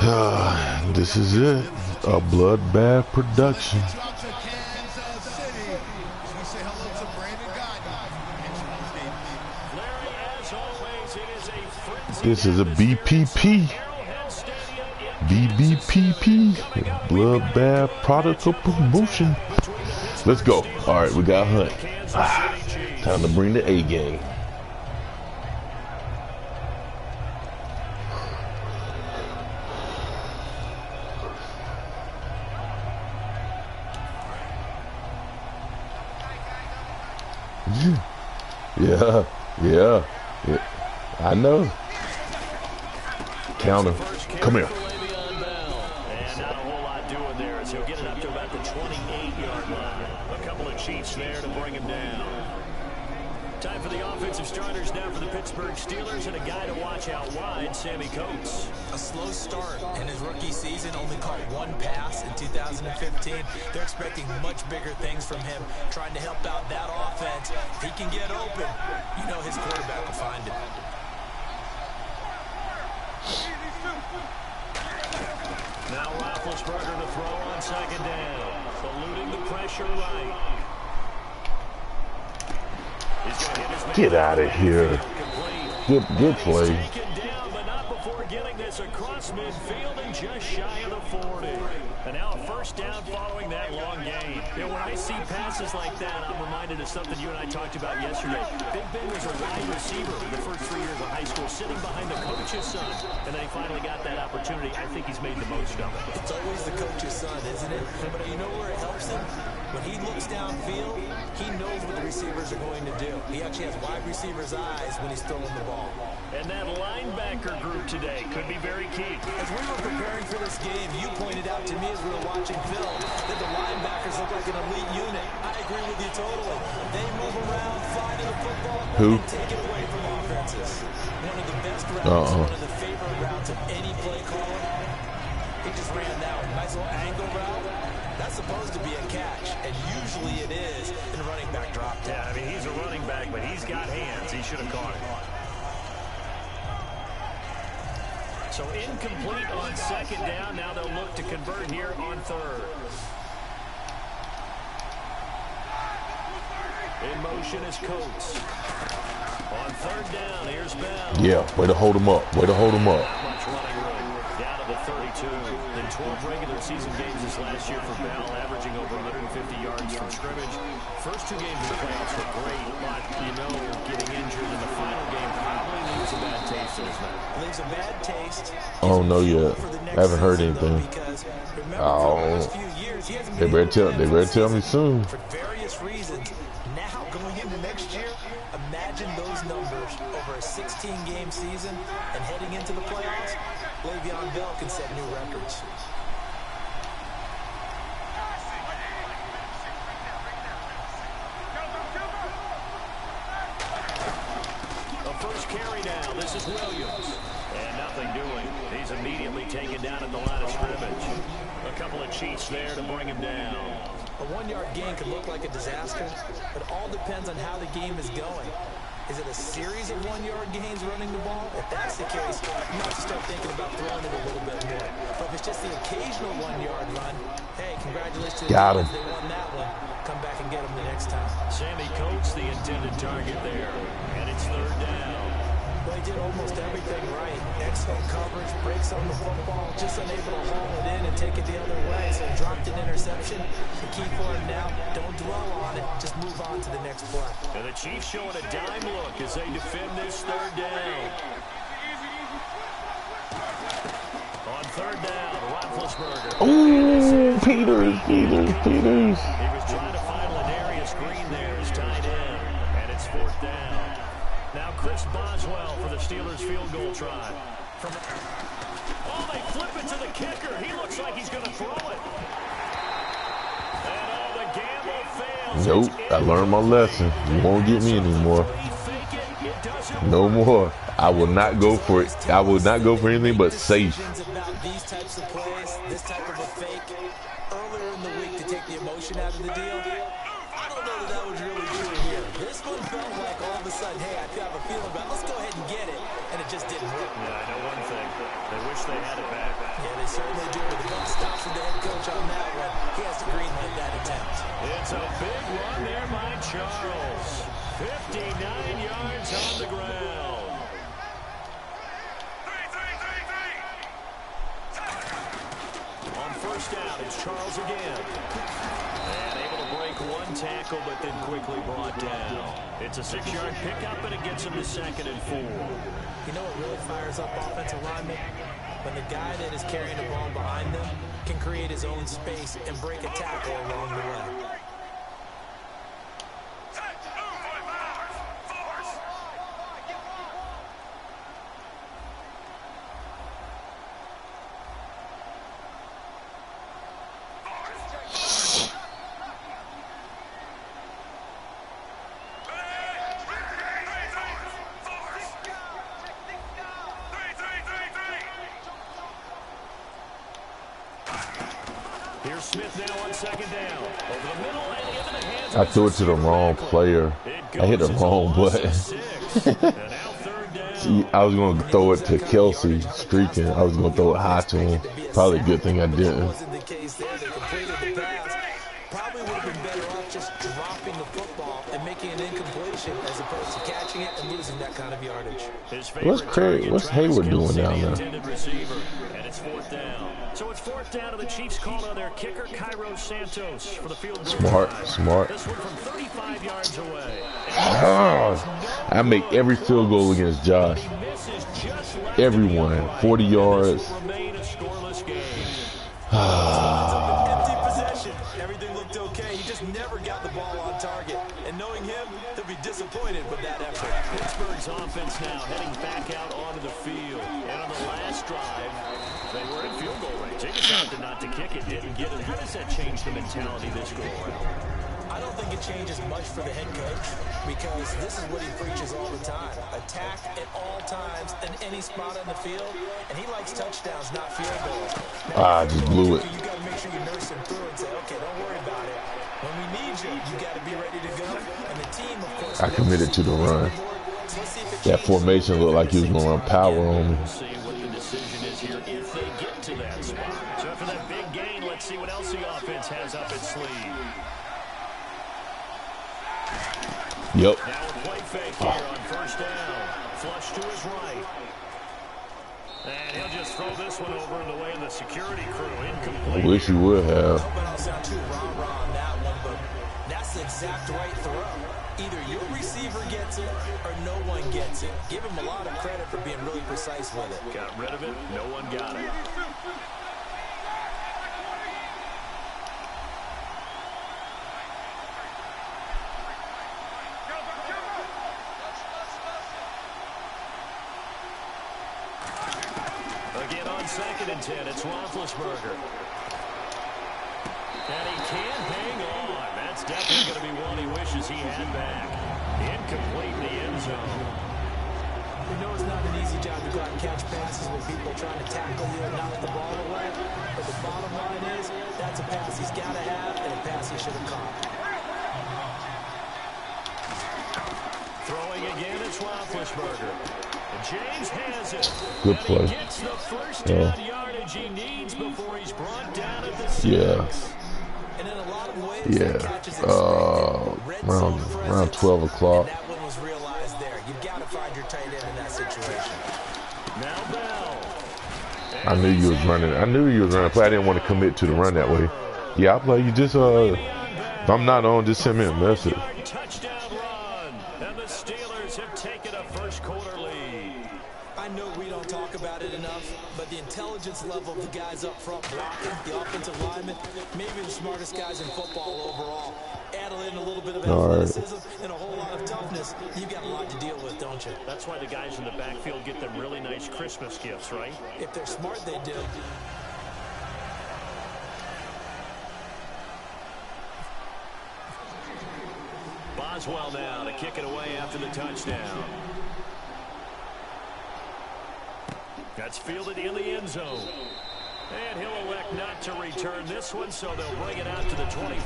This is it. A bloodbath production. This is a BPP. BBPP. Bloodbath product of promotion. Let's go. Alright, we got Hunt. Time to bring the A game. Yeah. I know. Counter. Come here. And not a whole lot doing there as he'll get it up to about the 28-yard line. A couple of Chiefs there to bring him down. Time for the offensive starters now for the Pittsburgh Steelers, and a guy to watch out wide, Sammy Coates. A slow start in his rookie season, only caught one pass in 2015. They're expecting much bigger things from him, trying to help out that offense. If he can get open, you know his quarterback will find him. Now Roethlisberger to throw on second down, eluding the pressure right. Get out of here. Good play. Down, but not before getting this across midfield and just shy of the 40. And now a first down following that long gain. You know, when I see passes like that, I'm reminded of something you and I talked about yesterday. Big Ben was a wide receiver the first 3 years of high school, sitting behind the coach's son. And then he finally got that opportunity. I think he's made the most of it. It's always the coach's son, isn't it? But you know where it helps him? When he looks downfield, he knows what the receivers are going to do. He actually has wide receivers' eyes when he's throwing the ball. And that linebacker group today could be very key. As we were preparing for this game, you pointed out to me as we were watching film that the linebackers look like an elite unit. I agree with you totally. They move around, find the football, and take it away from offenses. One of the best routes, one of the favorite routes of any play caller. He just ran that one. Nice little angle route. That's supposed to be a catch, and usually it is in a running back drop down. Yeah, I mean, he's a running back, but he's got hands. He should have caught it. So incomplete on second down. Now they'll look to convert here on third. In motion is Coates. On third down, here's Bell. Yeah, way to hold him up. Way to hold him up. Much running room. Down to the 32. In 12 regular season games this last year for Bell, averaging over 150 yards from scrimmage. First two games of the playoffs were great, but you know, getting injured in the final game probably leaves a bad taste in his mouth. Leaves a bad taste. I don't know yet. I haven't heard anything. Oh, they better tell me soon. For various reasons. Now going into next year, imagine those numbers over a 16-game season and heading into the playoffs. Le'Veon Bell can set new records. The first carry now. This is Williams. And nothing doing. He's immediately taken down at the line of scrimmage. A couple of Chiefs there to bring him down. A one-yard gain could look like a disaster, but all depends on how the game is going. Is it a series of one-yard gains running the ball? If that's the case, you have to start thinking about throwing it a little bit more. But if it's just the occasional one-yard run, hey, congratulations to the Got him. They won that one. Come back and get them the next time. Sammy Coates, the intended target there. And it's third down. Well, he did almost everything right. Excellent coverage, breaks on the football, just unable to haul it in and take it the other way. So he dropped an interception. The key for him now, don't dwell on it. Just move on to the next play. And the Chiefs showing a dime look as they defend this third down. On third down, Roethlisberger. Ooh, Peters. He was trying to find Ladarius Green there as tight end. And it's fourth down. Now Chris Boswell for the Steelers field goal try. Oh, they flip it to the kicker. He looks like he's going to throw it. And oh, the gamble fails. Nope, I learned my lesson. You won't get me anymore. No more. I will not go for it. I will not go for anything but safe. About these types of plays, this type of a fake, earlier in the week to take the emotion out of the deal. I don't know that was really true here. This one felt like all of a sudden, hey, I have a feeling about it. Let's go ahead and get it. And it just didn't work. Yeah, I know one thing. They wish they had it back. Yeah, they certainly do, but the buck stops with the head coach on that one. He has to greenlight that attempt. It's a big run there by Charles. 59 yards on the ground. On first down, it's Charles again. And able to break one tackle, but then quickly brought down. It's a 6-yard pickup, and it gets him to 2nd and 4. You know what really fires up offensive linemen? When the guy that is carrying the ball behind them can create his own space and break a tackle along the way. Here's Smith now on 2nd down. Over the middle and into the hands. I threw it to the wrong player. I hit the wrong button. See, I was going to throw it to Kelsey streaking. I was going to throw it high to him. Probably a good thing I didn't. Wasn't the case there. They completed the pass. Probably would have been better off just dropping the football and making an incompletion as opposed to catching it and losing that kind of yardage. What's Hayward doing down there? And it's 4th down. So it's 4th down, and the Chiefs call on their kicker, Cairo Santos, for the field goal. Smart. This one from 35 yards away. I make every field goal against Josh. Everyone. 40 yards. Remain a scoreless game. Empty possession. Everything looked okay. He just never got the ball on target. And knowing him, he'll be disappointed with that effort. Pittsburgh's offense now heading back out onto the field. And on the last drive, they were in field goal range. They decided not to kick it, didn't get it. How does that change the mentality this go around? I don't think it changes much for the head coach because this is what he preaches all the time. Attack at all times in any spot on the field, and he likes touchdowns, not field goals. I just blew it. You got to make sure you nurse him through and say, okay, don't worry about it. When we need you, you got to be ready to go. And the team, of course, I committed to the run. That formation looked like he was going to run power on me. We'll see what the decision is here if they get to that spot. So after that big gain, let's see what else the offense has up its sleeve. Yep. Now a play fake here on first down. Flush to his right. And he'll just throw this one over in the way of the security crew. Incomplete. I wish you would have. I don't sound too rah-rah on that one, but that's the exact right throw. Either your receiver gets it or no one gets it. Give him a lot of credit for being really precise with it. Got rid of it. No one got it. Again on 2nd and 10, it's Roethlisberger. And he can't hang on. That's definitely going to be one he wishes he had back. Incomplete in the end zone. We know it's not an easy job to go out and catch passes with people trying to tackle you and knock the ball away. But the bottom line is, that's a pass he's got to have and a pass he should have caught. Throwing again, it's Roethlisberger. And James has it. Good play. And he gets the first down yardage he needs before he's brought down at the 6. Yeah. And in a lot of ways, Yeah. Around 12 o'clock. that one was realized there. You've got to find your tight end in that situation. Now Bell. I knew you was running. I knew you was running. But I didn't want to commit to the run that way. Yeah, I play. You just if I'm not on, just send me a message. Touchdown run. And the Steelers have taken a first quarter lead. I know we don't talk about it enough, but the intelligence level of the guys up front blocking, the offensive linemen, maybe the smartest guys in football overall. Add in a little bit of athleticism and a whole lot of toughness. You've got a lot to deal with, don't you? That's why the guys in the backfield get them really nice Christmas gifts, right? If they're smart, they do. Boswell now to kick it away after the touchdown. That's fielded in the end zone. And he'll elect not to return this one, so they'll bring it out to the 25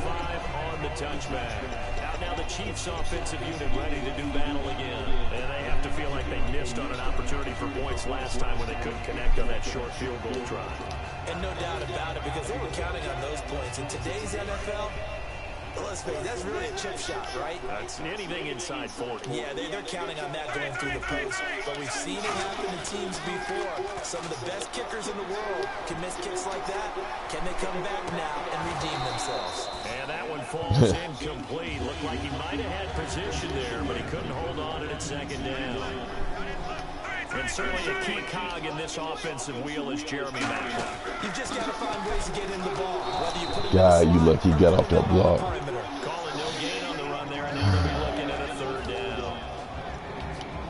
on the touchback. Out now the Chiefs offensive unit ready to do battle again. And they have to feel like they missed on an opportunity for points last time when they couldn't connect on that short field goal drive. And no doubt about it, because they were counting on those points. In today's NFL, let's face it, that's really a chip shot, right? That's anything inside 40. Yeah, they're counting on that going through the post. But we've seen it happen to teams before. Some of the best kickers in the world can miss kicks like that. Can they come back now and redeem themselves? And that one falls incomplete. Looked like he might have had position there, but he couldn't hold on to it at second down. And certainly a key cog in this offensive wheel is Jeremy Maclin. You've just got to find ways to get in the ball. Whether you put it God, you lucky you got off that block. Calling no gain on the run there, and now they'll be looking at a third down.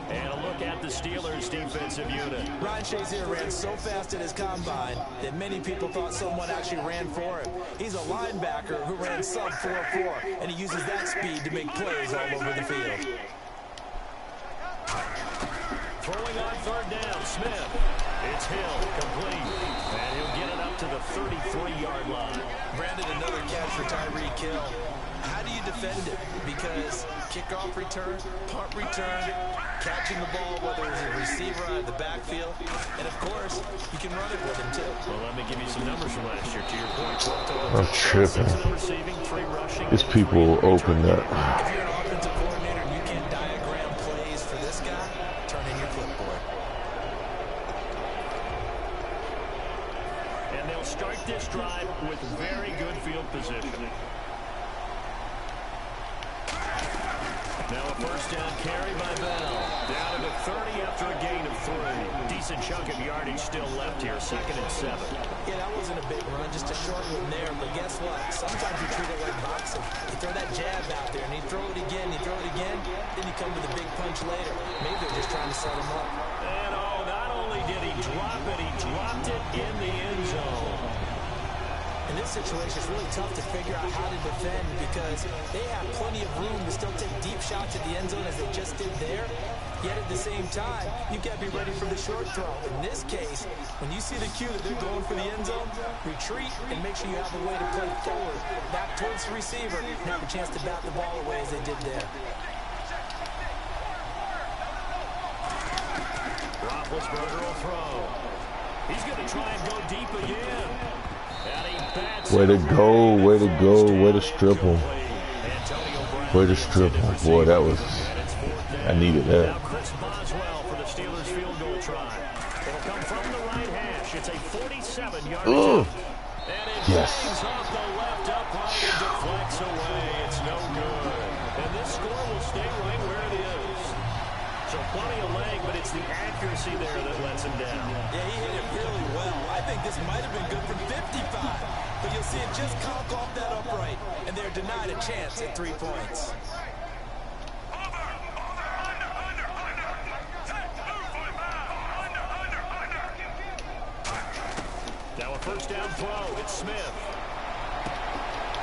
And a look at the Steelers' defensive unit. Ryan Shazier ran so fast at his combine that many people thought someone actually ran for him. He's a linebacker who ran sub 4.4, and he uses that speed to make plays all over the field. Throwing on third down, Smith. It's Hill, complete. And he'll get it up to the 33-yard line. Brandon, another catch for Tyreek Hill. How do you defend it? Because kickoff return, punt return, catching the ball, whether it's a receiver out of the backfield, and of course, you can run it with him too. Well, let me give you some numbers from last year. To your point, I'm tripping. It's people open up. If you're an offensive coordinator and you can't diagram plays for this guy, turn in your clipboard. And they'll start this drive with very good field position. Now a first down carry by Bell. Down to the 30 after a gain of 3. Decent chunk of yardage still left here, 2nd and 7. Yeah, that wasn't a big run, just a short one there. But guess what? Sometimes you treat it like boxing. You throw that jab out there, and you throw it again, then you come with a big punch later. Maybe they're just trying to set him up. And oh, not only did he drop it, he dropped it in the end zone. In this situation, it's really tough to figure out how to defend because they have plenty of room to still take deep shots at the end zone as they just did there. Yet at the same time, you've got to be ready for the short throw. In this case, when you see the cue that they're going for the end zone, retreat and make sure you have a way to play forward, back towards the receiver, and have a chance to bat the ball away as they did there. Roethlisberger will throw. He's going to try and go deep again. Way to go, way to go, way to strip him. Way to strip him. Boy, that was, I needed that. Now Chris Boswell for the Steelers field goal try. It'll come from the right hash. It's a 47-yard attempt. And it bangs off the left upright and deflects away. It's no good. And this score will stay right where it is. So plenty of leg, but it's the accuracy there that lets him down. Yeah, he hit it really well. I think this might have been good from 55. But you'll see it just conk off that upright. And they're denied a chance at 3 points. Now a first down throw. It's Smith.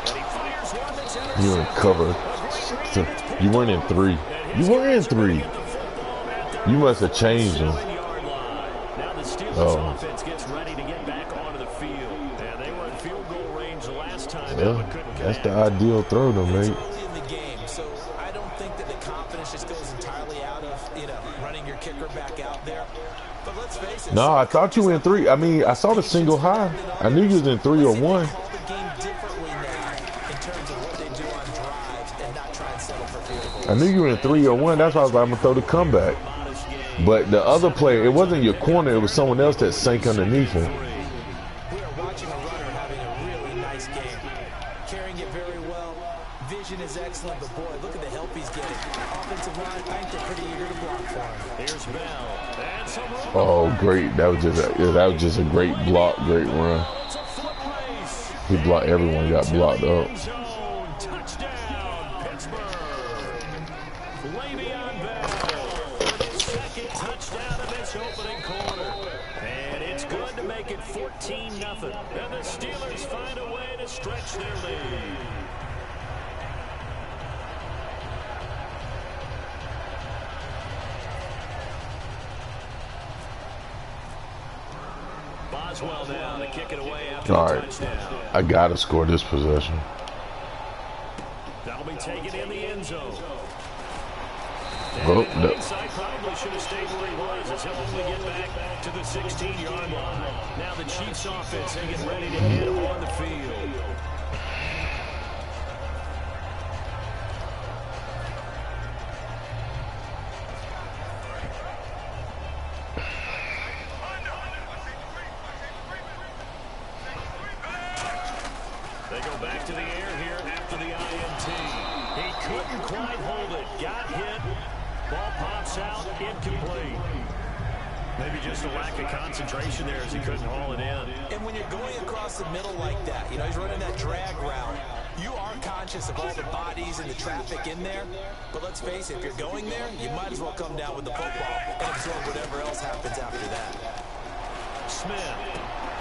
And he fires one that's intercepted. You in cover. You weren't in 3. You were in 3. You must have changed them. Now the Steelers offense gets ready to get back onto the field. Yeah, they were in field goal range the last time. Yeah, that's the ideal throw, though, mate. Early in the game, so I don't think that the confidence just goes entirely out of, running your kicker back out there. But let's face it. No, I thought you were in 3. I mean, I saw the single high. I knew you was in 3 or 1. Call the game differently now in terms of what they do on drives and not try and settle for field goals. I knew you were in 3 or 1. That's why I was like, I'm going to throw the comeback. But the other player, it wasn't your corner. It was someone else that sank underneath him. We are watching a runner having a really nice game. Carrying it very well. Vision is excellent, but boy, look at the help he's getting. Offensive line, I think they're pretty eager to block for him. Here's Bell. And some room. Oh, great. That was just a great block, great run. He blocked, everyone got blocked up. Touchdown, Pittsburgh. Le'Veon Bell for his 2nd touchdown of this opening quarter. And it's good to make it 14-0. And the Steelers find a way to stretch their lead. Boswell now to kick it away after the touchdown. I gotta score this possession. That'll be taken in the end zone. Oh, And no. hindsight, probably should have stayed where he was, as he'll only get back to the 16-yard line. Now the Chiefs offense, they get ready to head on the field. They go back to the air here after the INT. He couldn't quite hold it. Got hit. Ball pops out. Incomplete. Maybe just a lack of concentration there as he couldn't haul it in. And when you're going across the middle like that, you know, he's running that drag route. You are conscious of all the bodies and the traffic in there. But let's face it, if you're going there, you might as well come down with the football and absorb whatever else happens after that. Smith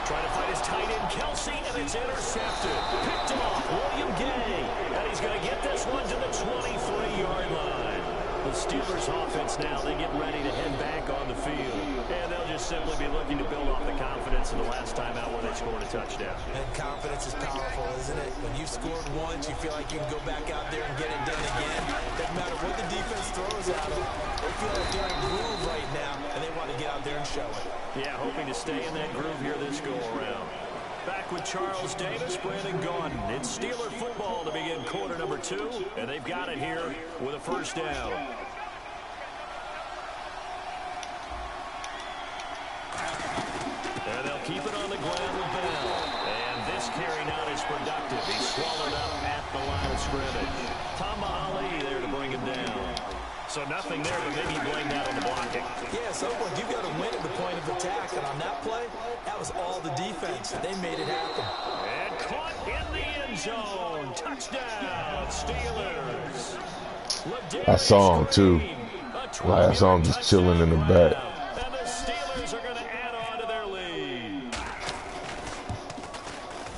trying to fight his tight end, Kelsey, and it's intercepted. Picked off, William Gay. And he's going to get this one to the 23-yard line. The Steelers offense now, they get ready to head back on the field. And they'll just simply be looking to build off the confidence of the last time out where they scored a touchdown. And confidence is powerful, isn't it? When you've scored once, you feel like you can go back out there and get it done again. Doesn't matter what the defense throws at them. They feel like they're in a groove right now, and they want to get out there and show it. Yeah, hoping to stay in that groove here this go-around. Back with Charles Davis, Brandon Gaudin. It's Steeler football to begin quarter number 2, and they've got it here with a first down. And they'll keep it on the ground with Bell. And this carry not as productive. He's swallowed up at the line of scrimmage. Tamba Ali there to bring him down. So nothing there, but maybe you blame that on the blocking. Yeah, at some point, you've got to win at the point of attack. And on that play, that was all the defense. They made it happen. And caught in the end zone. Touchdown, Steelers. I saw him, too. Like, I saw him just chilling in the back. And the Steelers are going to add on to their lead.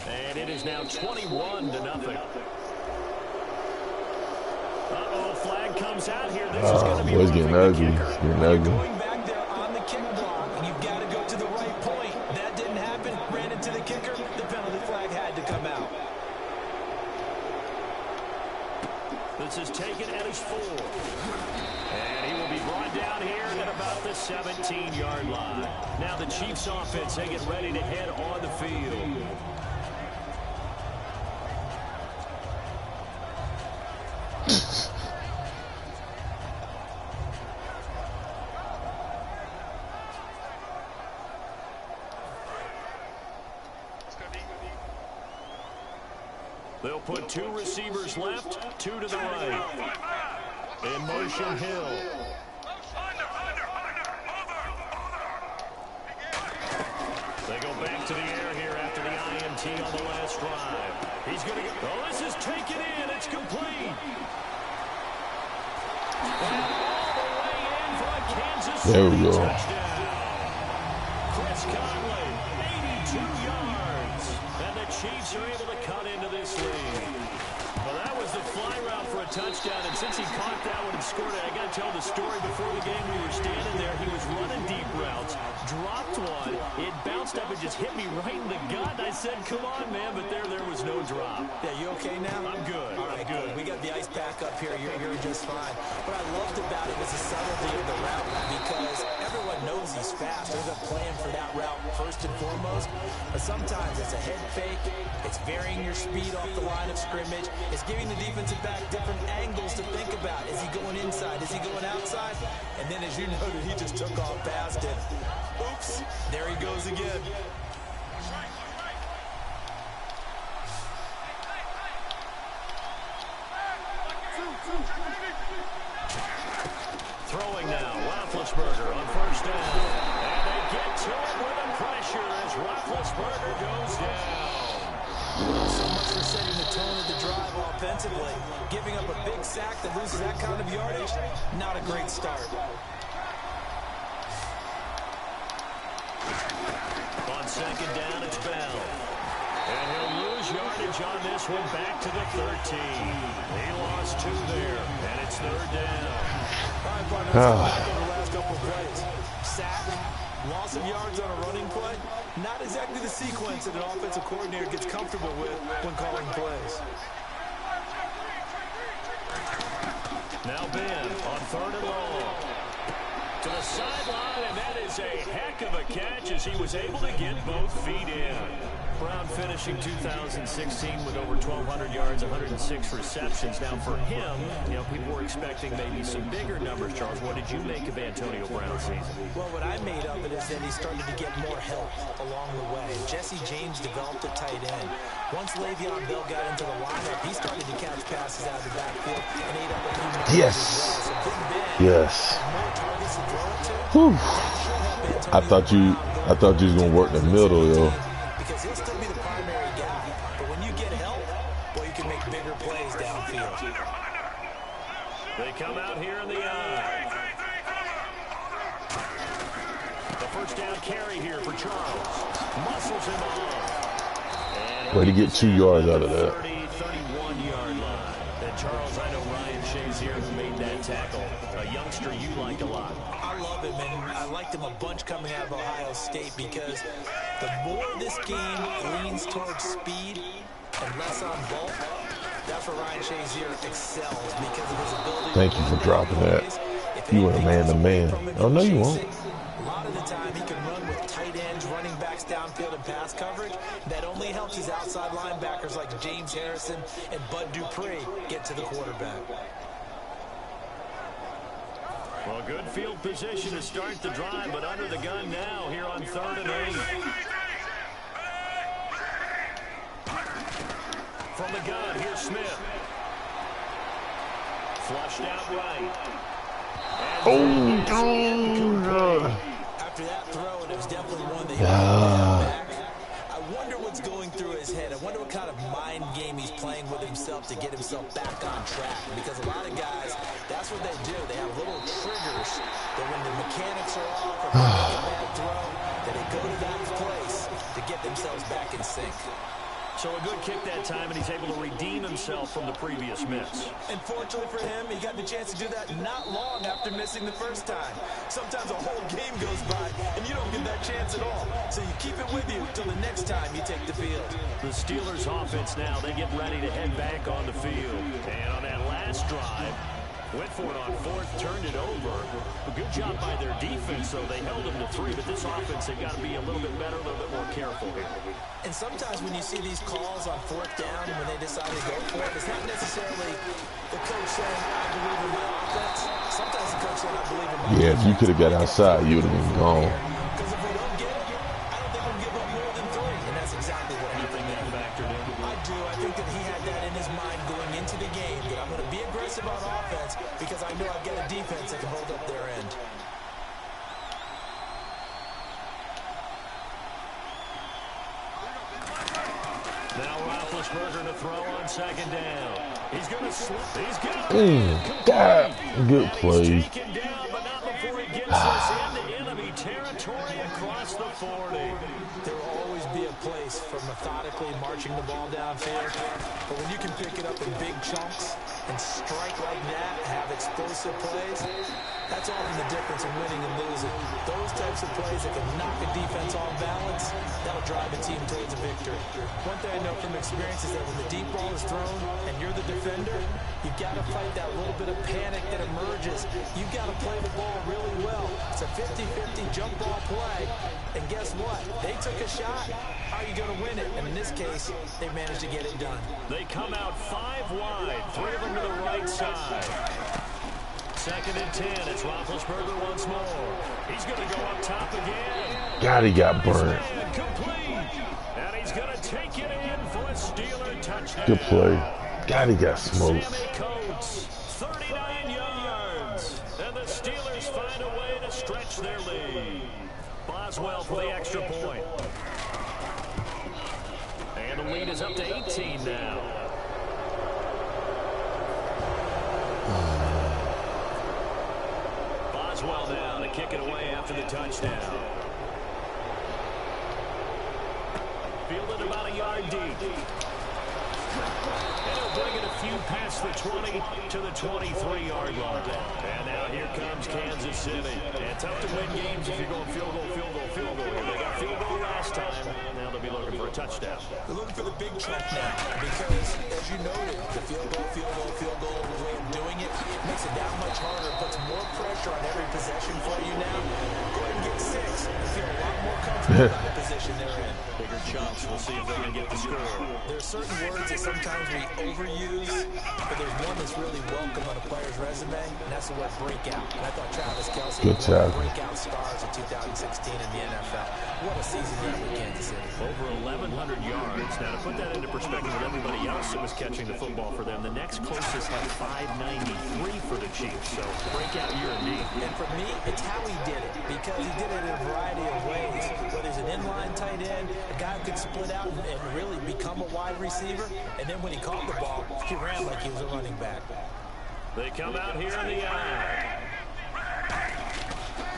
And it is now 21-0. Uh-oh, flag comes out here. This is going to be boy, it's getting ugly. It's getting ugly. Going back there on the kick block, and you've got to go to the right point. That didn't happen. Ran into the kicker. The penalty flag had to come out. This is taken at his 4. And he will be brought down here at about the 17-yard line. Now the Chiefs offense, they get ready to head on the field. They'll put 2 receivers left, 2 to the right. In motion, Hill. They go back to the air here after the INT on the last drive. He's going to get... Oh, this is taken in. It's complete. And all the way in for a Kansas City touchdown. Chris Conley, 82 yards. And the Chiefs are able to cut into this lead. Well, that was the fly route for a touchdown, and since he caught that one and scored it, I got to tell the story. Before the game, we were standing there. He was running deep routes, dropped one. It bounced up and just hit me right in the gut. I said, come on, man, but there was no drop. Yeah, you okay now? I'm good. All right, I'm good. We got the ice pack up here. You're just fine. What I loved about it was the subtlety of the route, because everyone knows he's fast. There's a plan for that route first and foremost. But sometimes it's a head fake. It's varying your speed off the line of scrimmage. It's giving the defensive back different angles to think about. Is he going inside? Is he going outside? And then, as you noted, he just took off past it. Oops, there he goes again. Throwing now, Roethlisberger on first down. And they get to it with the pressure as Roethlisberger goes down. So much for setting the tone of the drive offensively. Giving up a big sack that loses that kind of yardage, not a great start. On second down, it's Bell. And he'll lose yardage on this one back to the 13. He lost 2 there, and it's third down. All right, partner, let's go back over the last couple of plays. Sack, loss of yards on a running play. Not exactly the sequence that an offensive coordinator gets comfortable with when calling plays. Now Ben on third and long. To the sideline, and that is a heck of a catch as he was able to get both feet in. Brown finishing 2016 with over 1,200 yards, 106 receptions. Now for him, you know, people were expecting maybe some bigger numbers, Charles. What did you make of Antonio Brown's season? Well, what I made of it is that he started to get more help along the way. Jesse James developed a tight end. Once Le'Veon Bell got into the lineup, he started to catch passes out of the backfield and ate up a few yards as well. So Big Ben Yes. had more targets to throw it to. Whew. I thought you was gonna work the middle, yo. Because he'll still be the primary guy. But when you get help, well, you can make bigger plays downfield. They come out here in the eye. The first down carry here for Charles. Muscles him off. Way to get 2 yards out of that. 31-yard line. And Charles, I know Ryan Shazier who made that tackle. A youngster you like a lot. I love him, and I liked him a bunch coming out of Ohio State because the more this game leans towards speed and less on bulk, that's where Ryan Shazier excels because of his ability. Thank you for dropping that. You were a man-to-man. Oh, no, you won't. A lot of the time, he can run with tight ends, running backs downfield, and pass coverage. That only helps his outside linebackers like James Harrison and Bud Dupree get to the quarterback. Well, good field position to start the drive, but under the gun now here on 3rd and 8. From the gun, here's Smith. Flushed out right. After that throw, and it was definitely one that he back. I wonder what's going through his head. I wonder what kind of mind game he's playing with himself to get himself back on track. Because a lot of guys, that's what they do. They have little triggers that when the mechanics are off or they make a bad throw, that they go to that place to get themselves back in sync. So a good kick that time, and he's able to redeem himself from the previous miss. And fortunately for him, he got the chance to do that not long after missing the first time. Sometimes a whole game goes by, and you don't get that chance at all. So you keep it with you until the next time you take the field. The Steelers' offense now, they get ready to head back on the field. And on that last drive, went for it on 4th, turned it over. A good job by their defense, though. They held them to 3, but this offense, they've got to be a little bit better, a little bit more careful here. And sometimes when you see these calls on 4th down, when they decide to go for it, it's not necessarily the coach saying, I believe in my offense. Sometimes the coach saying, I believe in my offense. Yeah, if you could have got outside, you would have been gone. Because if we don't get it, I don't think we'll give up more than 3. And that's exactly what happened. That factored in. I do. I think that he had that in his mind going into the game, that I'm going to be aggressive on offense because I know I've got a defense that can hold up their end. Now Roethlisberger to throw on 2nd down. He's going to slip. He's got God, good play. taken down, but not before he gets us into enemy territory across the 40. There will always be a place for methodically marching the ball downfield, but when you can pick it up in big chunks and strike like that, have explosive plays, that's often the difference in winning and losing. Those types of plays that can knock a defense off balance, that'll drive a team towards a victory. One thing I know from experience is that when the deep ball is thrown and you're the defender, you've got to fight that little bit of panic that emerges. You've got to play the ball really well. It's a 50-50 jump ball play, and guess what? They took a shot. How are you going to win it? And in this case, they managed to get it done. They come out 5 wide, 3 of them to the right side. 2nd and 10. It's Roethlisberger once more. He's going to go up top again. God, he got burned. Complete. And he's going to take it in for a Steeler touchdown. Good play. God, he got smoked. Sammy Coates, 39 yards. And the Steelers find a way to stretch their lead. Boswell for the extra point. And the lead is up to 18 now. Boswell now to kick it away after the touchdown. Fielded about a yard deep. And he'll bring it a few past the 20 to the 23-yard line. And now here comes Kansas City. And tough to win games if you're going field goal, field goal, field goal. They got field goal last time. Now they'll be looking for a touchdown. They're looking for the big chunk now because, as you noted, the field goal way of doing it makes it that much harder, puts more pressure pressure on every possession for you now. Go ahead and get 6. You feel a lot more comfortable in the position they're in. Bigger chunks. We'll see if they can get the score. There are certain words that sometimes we overuse, but there's one that's really welcome on a player's resume, and that's the word breakout. And I thought Travis Kelce was one of the breakout stars of 2016 in the NFL. What a season he had with Kansas City. Over 1,100 yards. Now, to put that into perspective with everybody else that was catching the football for them, the next closest had 593 for the Chiefs. So, breakout year indeed. And for me, it's how he did it, because he did it in a variety of ways. Whether he's an inline tight end, a guy who could split out and really become a wide receiver, and then when he caught the ball, he ran like he was a running back. They come out here in the eye.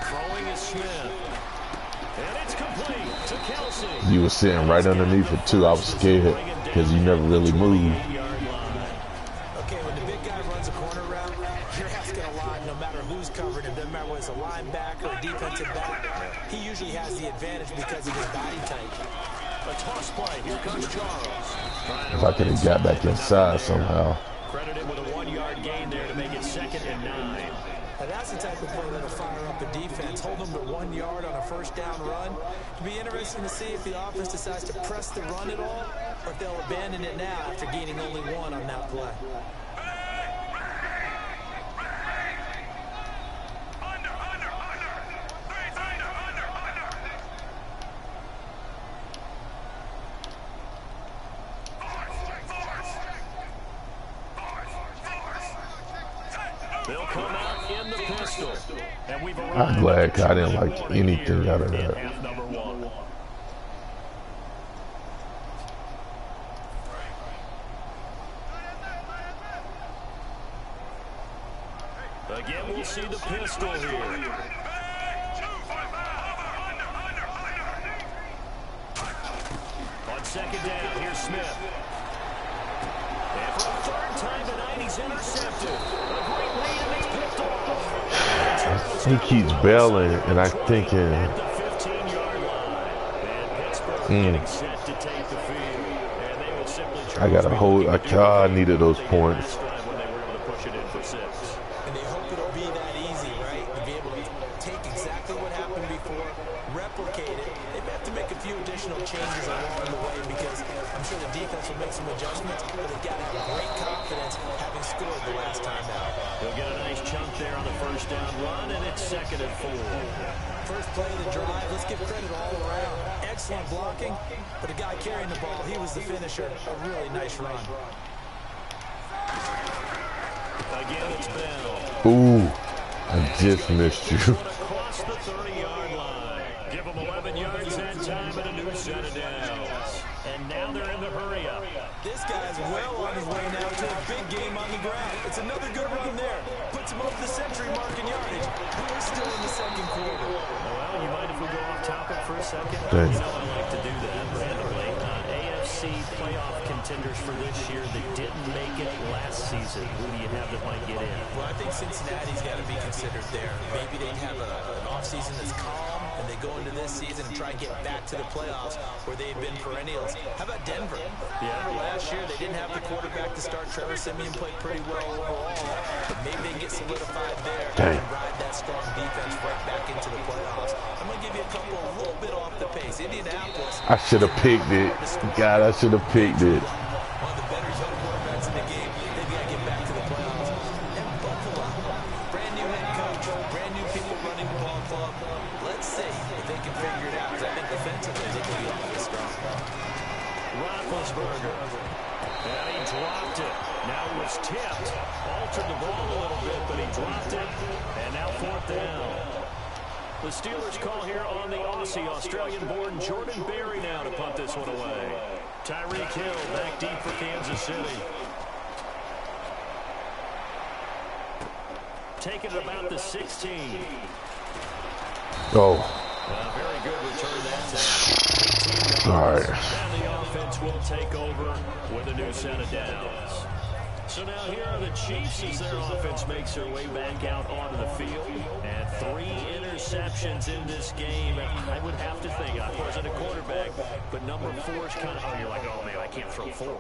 Throwing is Smith. And it's complete to Kelce. You were sitting right underneath it too. I was scared because you never really moved. Okay, when the big guy runs a corner route, you're asking a lot no matter who's covered him. Doesn't matter whether it's a linebacker or a defensive back. He usually has the advantage because of his body type. A toss play. Here comes Charles. If I could have got back inside somehow. Credited with a 1-yard gain there to make it 2nd and 9. Now that's the type of play that'll fire up a defense. Hold them to 1 yard on a first down run. It'll be interesting to see if the offense decides to press the run at all, or if they'll abandon it now after gaining only 1 on that play. They'll come out in the pistol. And we've I'm glad I didn't like anything out of that. half number 1. Again, we'll see the pistol here. On 2nd down, here's Smith. And for the 3rd time tonight, he's intercepted. A great lead, and it's picked off. He keeps bailing, and I'm thinking, At the 15-yard line. And Pittsburgh getting set to take the field. And they will simply I got to hold. I needed those points. when they were able to push it in for 6. And they hope it'll be that easy, right? To be able to take exactly what happened before, replicate it. They may have to make a few additional changes along the way because I'm sure the defense will make some adjustments, but they've got to have great confidence having scored the last time out. They'll get a nice chunk there on the first down run, and it's 2nd and 4. First play of the drive, let's give credit all around. Excellent blocking, but the guy carrying the ball, he was the finisher. A really nice run. Again, it's Bell. Ooh, I just missed you. Across the 30-yard line. Give them 11 yards that time and a new set of downs. And now they're in the hurry-up. This guy's well on his way now to a big game on the ground. It's another good run there. Puts him over the century mark in yardage. We're still in the 2nd quarter. Well, you mind if we go off topic for a second? Thanks. You know I like to do that randomly. AFC playoff contenders for this year that didn't make it last season. Who do you have that might get in? Well, I think Cincinnati's got to be considered there. Maybe they have an offseason that's calm, and they go into this season and try and get back to the playoffs where they've been perennials. How about Denver? Remember last year they didn't have the quarterback to start. Trevor Siemian played pretty well overall, but maybe they can get solidified there and ride that strong defense right back into the playoffs. I'm going to give you a couple a little bit off the pace. Indianapolis. I should have picked it. God, I should have picked it. One of the better young quarterbacks in the game. They've got to get back to the playoffs. And Buffalo, brand new head coach, brand new people running the ball club. Let's see if they can figure it out. Because I think defensively they can be awfully strong. Roethlisberger. And he dropped it. Now it was tipped. Altered the ball a little bit, but he dropped it. And now 4th down. The Steelers call here on the Aussie, Australian-born Jordan Berry now to punt this one away. Tyreek Hill back deep for Kansas City. Taking it about the 16. Oh. Very good return that time. All right. And the offense will take over with a new set of downs. So now here are the Chiefs as their offense makes their way back out onto the field. And 3 interceptions in this game. And I would have to think, I wasn't a quarterback, but number 4 is kind of, oh, you're like, oh, man, I can't throw 4.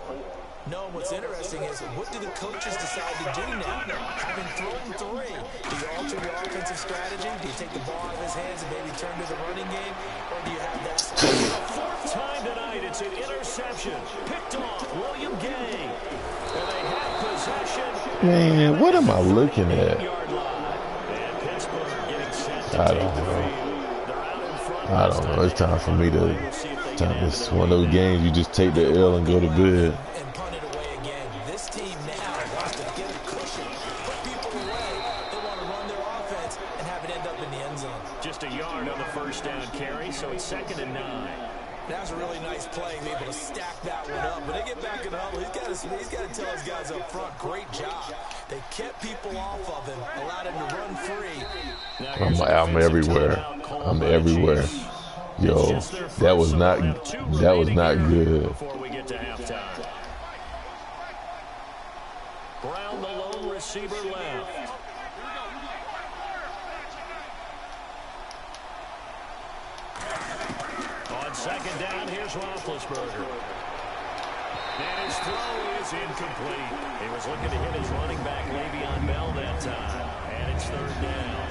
No, what's interesting is what do the coaches decide to do now? Having thrown 3, do you alter your offensive strategy? Do you take the ball out of his hands and maybe turn to the running game? Or do you have that? 4th time tonight, it's an interception. Picked off William Gay. And they have possession. Man, what am I looking at? And Pittsburgh getting set to I take don't the know. field. They're out in front. I don't know. It's time for me to. It's one of those games you just take the L and go to bed. And punt it away again. This team now wants to get a cushion, put people away. They want to run their offense and have it end up in the end zone. Just a yard on the 1st down carry, so it's 2nd and 9. That's a really nice play, able to stack that one up. When they get back in the huddle, he's got to tell his guys up front, great job. They kept people off of him, allowed him to run free. I'm everywhere. I'm everywhere. Yo, that was not good. Before we get to halftime. Brown, the lone receiver left. On 2nd down, here's Roethlisberger. And his throw is incomplete. He was looking to hit his running back, Le'Veon Bell, that time. And it's 3rd down.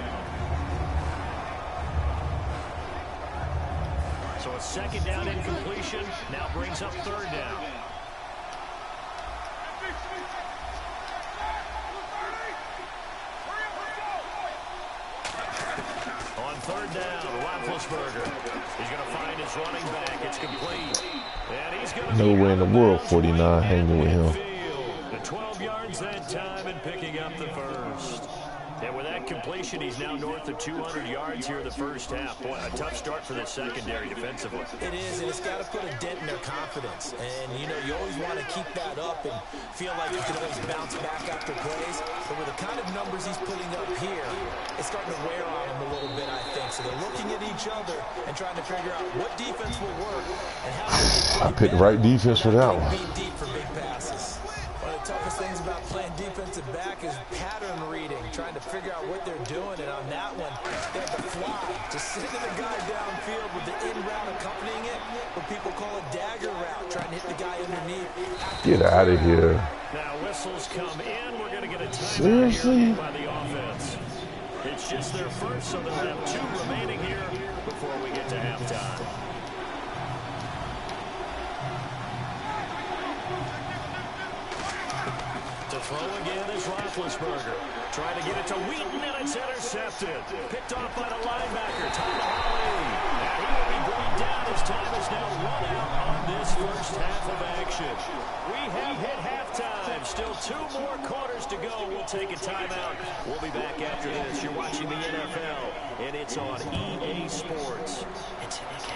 So a 2nd down incompletion now brings up 3rd down. On 3rd down, Roethlisberger. He's going to find his running back. It's complete. And he's going to Nowhere in the world 49 hanging with him. The 12 yards that time and picking up the 1st. And with that completion, he's now north of 200 yards here in the 1st half. Boy, a tough start for the secondary defensively. It is, and it's got to put a dent in their confidence. And, you know, you always want to keep that up and feel like you can always bounce back after plays. But with the kind of numbers he's putting up here, it's starting to wear on them a little bit, I think. So they're looking at each other and trying to figure out what defense will work and how I picked the right defense for that one. beat deep for big passes. One of the toughest things about playing defensive back is pattern reading, trying to figure out what they're doing. And on that one, they have the fly, just sending the guy downfield with the in route accompanying it, what people call a dagger route, trying to hit the guy underneath. Get out of here. Now whistles come in. We're going to get a Seriously? timeout by the offense. It's just their first, so they'll have 2 remaining here before we get to halftime. To throw again is Roethlisberger. Trying to get it to Wheaton, and it's intercepted. Picked off by the linebacker, Todd Holly. And he will be going down. His time is now run out on this 1st half of action. We have hit halftime. Still 2 more quarters to go. We'll take a timeout. We'll be back after this. You're watching the NFL, and it's on EA Sports. It's Nick.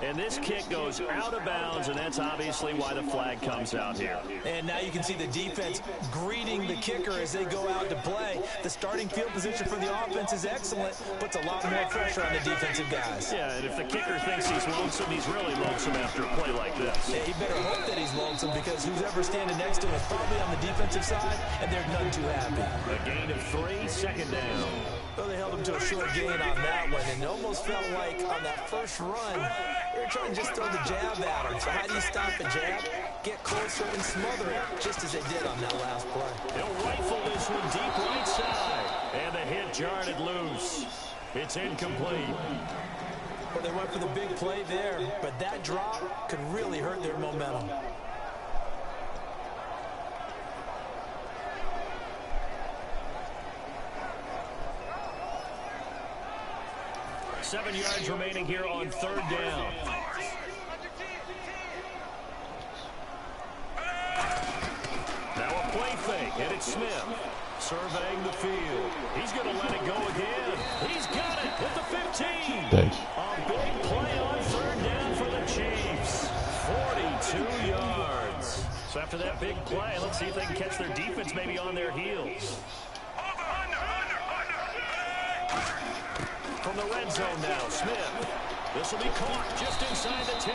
And this kick goes out of bounds, and that's obviously why the flag comes out here. And now you can see the defense greeting the kicker as they go out to play. The starting field position for the offense is excellent, puts a lot more pressure on the defensive guys. Yeah, and if the kicker thinks he's lonesome, he's really lonesome after a play like this. Yeah, he better hope that he's lonesome, because who's ever standing next to him is probably on the defensive side, and they're none too happy. A gain of 3, 2nd down. Well, they held him to a short gain on that one, and it almost felt like on that first run, they were trying to just throw the jab at him. So how do you stop a jab? Get closer and smother it, just as they did on that last play. They'll rifle this one deep right side, and the hit jarred it loose. It's incomplete. Well, they went for the big play there, but that drop could really hurt their momentum. Seven yards remaining here on 3rd down. Now a play fake, and it's Smith surveying the field. He's going to let it go again. He's got it at the 15. Thanks. A big play on 3rd down for the Chiefs. 42 yards. So after that big play, let's see if they can catch their defense maybe on their heels. From the red zone now, Smith. This will be caught just inside the 10.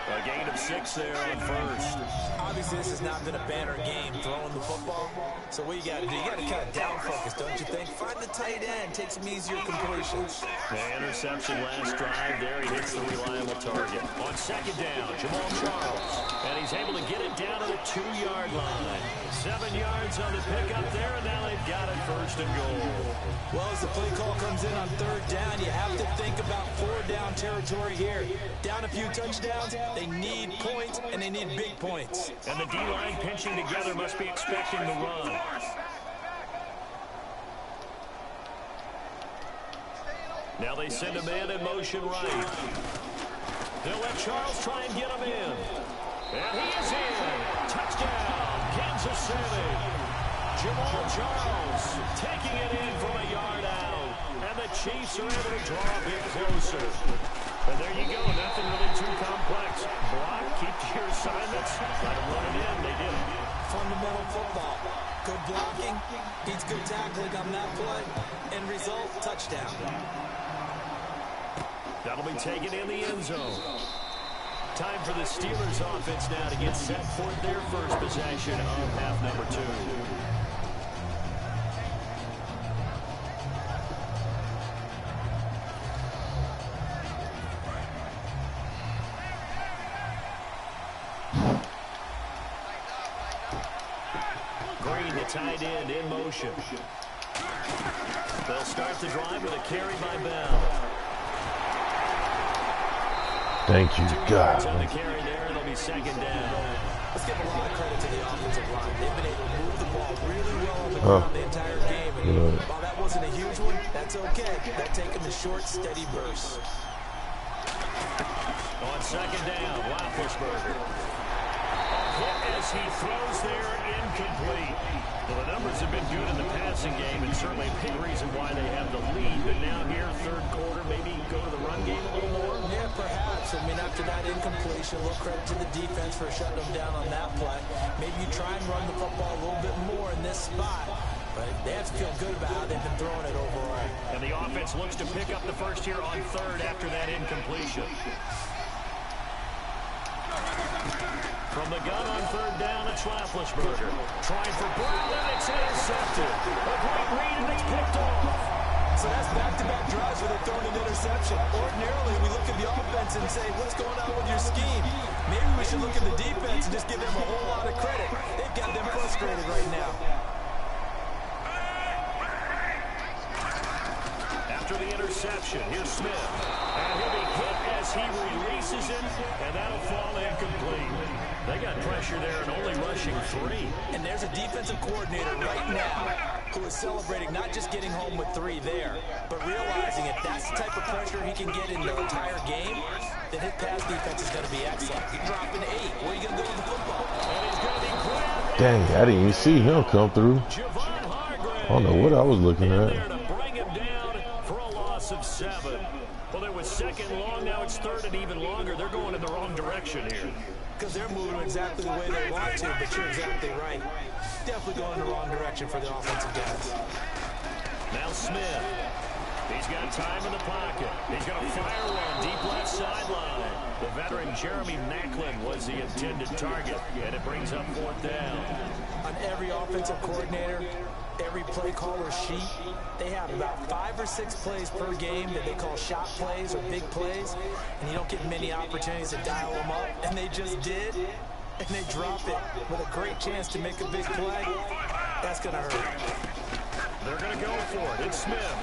A gain of 6 there on first. Obviously, this has not been a banner game throwing the football. So what you got to do, you got to kind of down focus, don't you think? Find the tight end, take some easier completions. The interception last drive there. He hits the reliable target. On second down, Jamal Charles. And he's able to get it down to the 2-yard line. 7 yards on the pickup there, and now they've got it first and goal. Well, as the play call comes in on 3rd down, you have to think about 4-down territory here. Down a few touchdowns, they need points, and they need big points. And the D-line pinching together must be expecting the run. Now they send a man in motion right. They'll let Charles try and get him in. And he is in. Touchdown, Kansas City. Jamal Charles taking it in from a yard out. And the Chiefs are able to draw a bit closer. And there you go, nothing really too complex. Block, keep to your assignments, try to run it in, they did. Fundamental football. Good blocking, needs good tackling on that play. End result, touchdown. That'll be taken in the end zone. Time for the Steelers offense now to get set for their first possession of half number 2. Tight end in motion. They'll start the drive with a carry by Bell. Thank you, God. On the carry there, it'll be second down. Let's give a lot of credit to the offensive line. They've been able to move the ball really well on the ground the entire game. And while that wasn't a huge one, that's okay. They're taking the short, steady bursts. On second down, Roethlisberger. As he throws there, incomplete. Well, the numbers have been good in the passing game, and certainly a big reason why they have the lead. But now here, 3rd quarter, maybe go to the run game a little more? Yeah, perhaps. I mean, after that incompletion, a little credit to the defense for shutting them down on that play. Maybe you try and run the football a little bit more in this spot. But they have to feel good about how they've been throwing it overall. And the offense looks to pick up the first here on 3rd after that incompletion. From the gun on 3rd down, it's Roethlisberger. Trying for Brown, and it's intercepted. A great read, and it's picked off. So that's back-to-back drives where they're throwing an interception. Ordinarily, we look at the offense and say, what's going on with your scheme? Maybe we should look at the defense and just give them a whole lot of credit. They've got them frustrated right now. After the interception, here's Smith. And he'll be hit as he releases it, and that'll fall incomplete. They got pressure there and only rushing 3. And there's a defensive coordinator right now who is celebrating not just getting home with 3 there, but realizing if that's the type of pressure he can get in the entire game, then his pass defense is going to be excellent. You're dropping 8. Where are you going to go with the football? And he's going to be grabbed. Dang, I didn't even see him come through. I don't know what I was looking at. To bring him down for a loss of 7. Well, there was 2nd long, now it's 3rd and even longer. They're going in the wrong direction here. Because they're moving exactly the way they want to, but you're exactly right. Definitely going in the wrong direction for the offensive guys. Now Smith. He's got time in the pocket. He's going to fire one deep left sideline. The veteran Jeremy Maclin was the intended target, and it brings up 4th down. On every offensive coordinator, every play caller sheet, they have about 5 or 6 plays per game that they call shot plays or big plays, and you don't get many opportunities to dial them up, and they just did, and they drop it with a great chance to make a big play. That's going to hurt. They're going to go for it. It's Smith.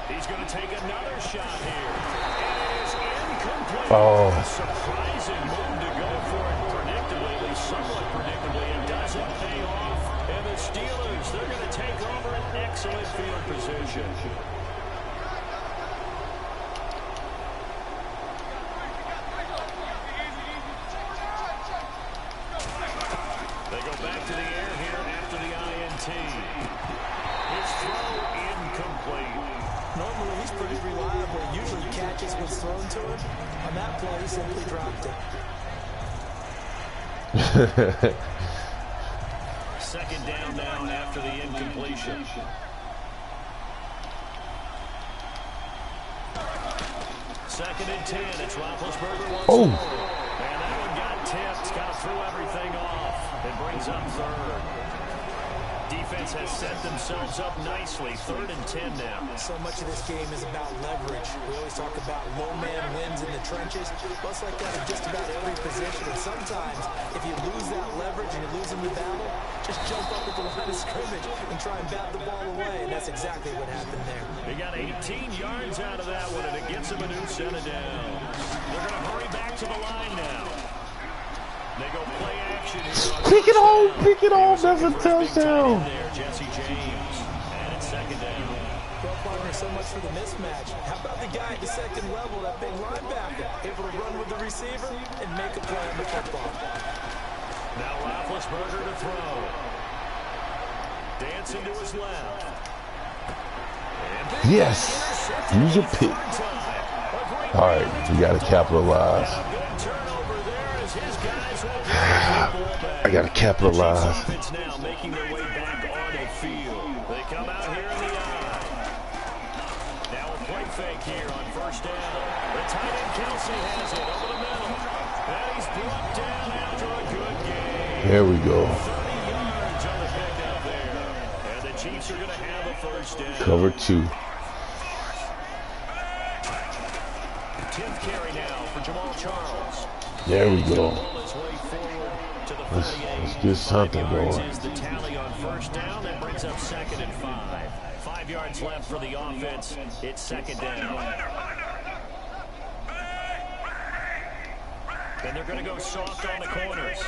He's going to take another shot here, and it is incomplete. A surprising move to go for it predictably, at least somewhat predictably. It doesn't pay off. And the Steelers, they're going to take over an excellent field position. They go back to the air here after the INT. His throw incomplete. Normally, he's pretty reliable. Usually catches what's thrown to him. On that play, he simply dropped it. 2nd down now after the incompletion. 2nd and 10. It's Roethlisberger once Oh. more. And that one got tipped. Kind of threw everything off. It brings up 3rd. Defense has set themselves up nicely. 3rd and 10 now. So much of this game is about leverage. We always talk about low man wins in the trenches. Well, it's like that in just about every position. And sometimes, if you lose that leverage and you're losing the battle, just jump up at the line of scrimmage and try and bat the ball away. And that's exactly what happened there. They got 18 yards out of that one, and it gets them a new set of downs. They're going to hurry back to the line now. They go play action here. Pick it off, pick it off. That's a touchdown. Jesse James. And it's 2nd down. Well, partner, so much for the mismatch. How about the guy at the 2nd level, that big linebacker, able to run with the receiver and make a play on the football? Now Roethlisberger to throw. Dancing to his left. Yes. Use your pick. All right, we got to capitalize. I got to capitalize. Now making their way back on the field. They come out here in the eye. Now a play fake here on 1st down. The tight end Kelsey has it over the middle. And he's brought down after a good game. There we go. 30 yards on the pickup there. And the Chiefs are going to have a 1st down. Cover 2. 10th carry now for Jamal Charles. There we go. Let's get something going. Is the tally on 1st down. That brings up 2nd and 5. 5 yards left for the offense. It's 2nd down. And they're going to go soft on the corners.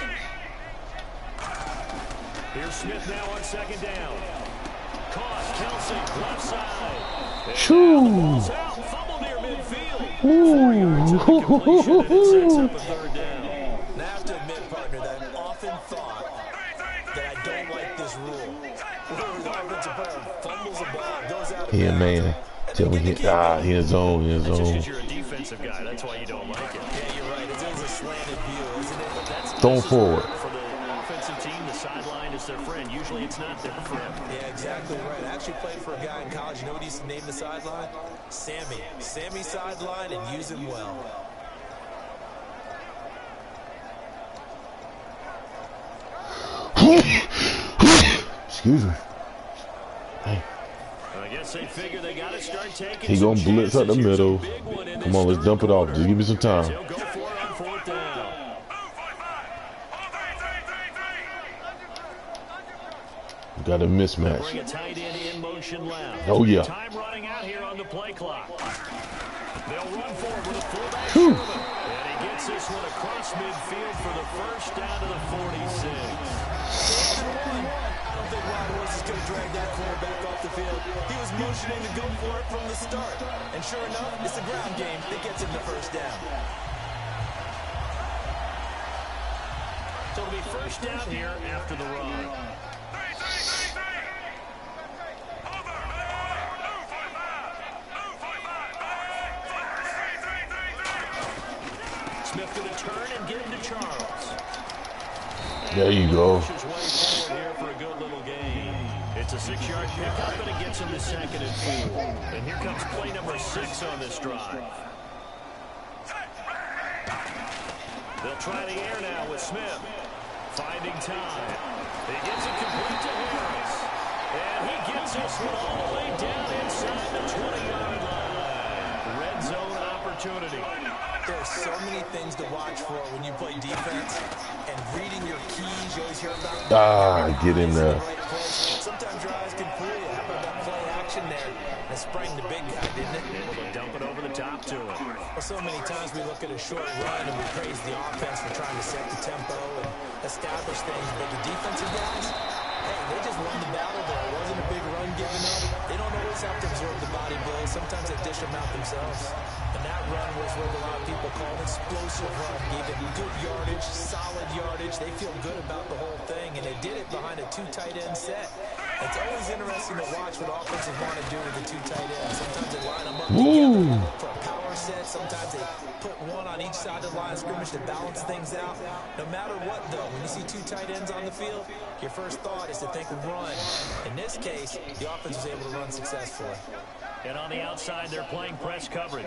Here's Smith now on 2nd down. Caught Kelsey, left side. Choo. Fumble near midfield. Ooh. It sets up a 3rd down. And I have to admit, partner, that I've often thought that I don't like this rule. The offensive player fumbles the ball, goes out of Yeah, bounds. man. Tell me he in his zone, in his Just zone. because you're a defensive guy, that's why you don't like it. Yeah, you're right. It's a slanted view, isn't it? But that's Throw forward. For the offensive team, the sideline is their friend. Usually it's not their friend. Yeah, exactly right. I actually played for a guy in college. You know what he used to name the sideline? Sammy. Sammy sideline, and use him well. Excuse me. Hey. I guess they figure they got to start taking. He gonna blitz up the middle. Come on, let's dump it off. Just give me some time. He'll go for it on 4th down. Got a mismatch. Bring a tight end in motion left. Oh yeah. Time running out here on the play clock. They'll run forward with a fullback. Whew. And he gets this one across midfield for the 1st down to the 46. I don't think Rod Horse is going to drag that quarterback off the field. He was motioning to go for it from the start. And sure enough, it's the ground game that gets him the 1st down. So it'll be 1st down here after the run. Smith going to turn and get him to Charles. There you go. Here for a good little game. It's a 6-yard pickup, and it gets him to 2nd and 4. And here comes play number 6 on this drive. They'll try the air now with Smith. Finding time. He gets it complete to Harris. And he gets this one all the way down inside the 20-yard line. Red zone opportunity. There's so many things to watch for when you play defense. And reading your keys, you always hear about get in there. Sometimes your eyes can fool you. How about that play action there? That sprang the big guy, didn't it? Able to dump it over the top to him. Well, so many times we look at a short run and we praise the offense for trying to set the tempo and establish things. But the defensive guys, hey, they just won the battle there. It wasn't a big run given up. They don't always have to absorb the body blows. Sometimes they dish them out themselves. And that run was what a lot of people call an explosive run. Gave it good yardage, solid yardage. They feel good about the whole thing, and they did it behind a 2 tight end set. It's always interesting to watch what offenses want to do with the 2 tight ends. Sometimes they line them up together for a power set. Sometimes they put one on each side of the line of scrimmage to balance things out. No matter what, though, when you see 2 tight ends on the field, your first thought is to think of run. In this case, the offense was able to run successfully. And on the outside, they're playing press coverage.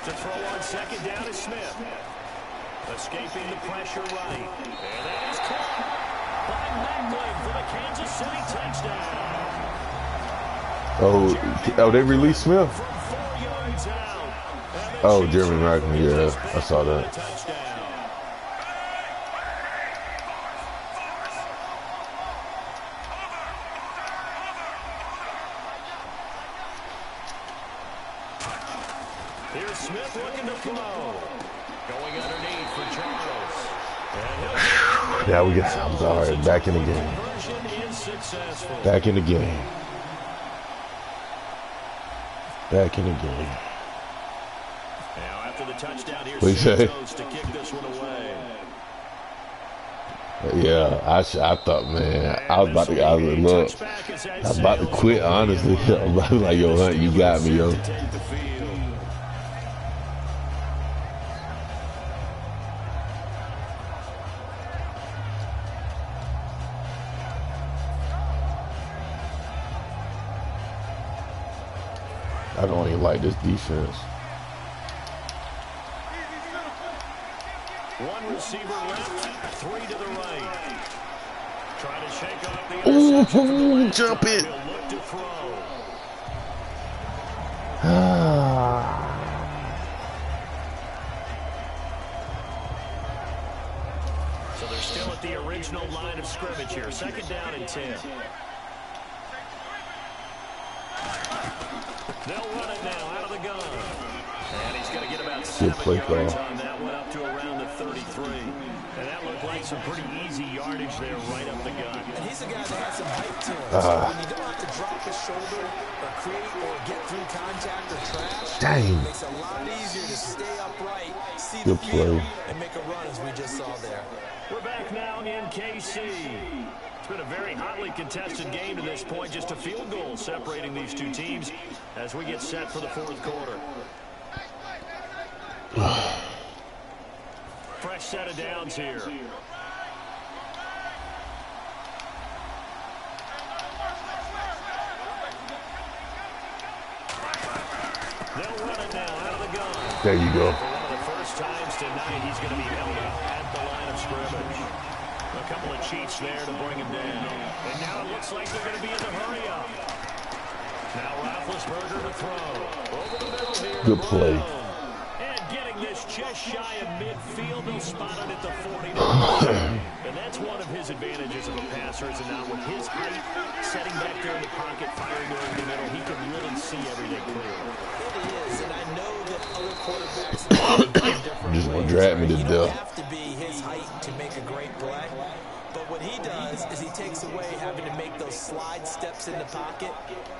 To throw on second down is Smith. Escaping the pressure right. And that is caught by Macklin for the Kansas City touchdown. Oh, they released Smith? From 4 yards out. Oh, Jeremy Macklin, yeah, I saw that. Here's Smith looking to throw. Going underneath for Charles. Yeah, we got, I'm sorry, back in the game. Back in the game. Back in the game. Now after the touchdown, here's What you say? to kick this one away. Yeah, I thought, man, I was about to quit, honestly. I was about to be like, yo, Hunt, you got me, yo. I don't even like this defense. One receiver left, 3 to the right. Trying to shake off the Ooh, jump it. He'll look to throw. So they're still at the original line of scrimmage here. Second down and 10. They'll run it now out of the gun. And he's going to get about 7 yards on that one, up to around the 33. And that looked like some pretty easy yardage there right up the gut. And he's a guy that has some height to him. So when you don't have to drop his shoulder or create or get through contact or trash, dang, it makes it a lot easier to stay upright, see the field, and make a run as we just saw there. We're back now in KC. It's been a very hotly contested game to this point. Just a field goal separating these two teams as we get set for the fourth quarter. Fresh set of downs here. They'll run it now out of the gun. There you go. For one of the first times tonight, he's going to be held up at the line of scrimmage. A couple of cheats there to bring him down. And now it looks like they're going to be in the hurry up. Now Roethlisberger to throw. Over the middle here. Good play. And getting this just shy of midfield. They'll spot it at the 40. And that's one of his advantages of a passer, is now with his height, setting back there in the pocket, firing over the middle, he can really see everything clearly. It is, and I know that other quarterbacks different just want to drag me to you death. don't have to be his height to make a great play. But what he does is he takes away having to make those slide steps in the pocket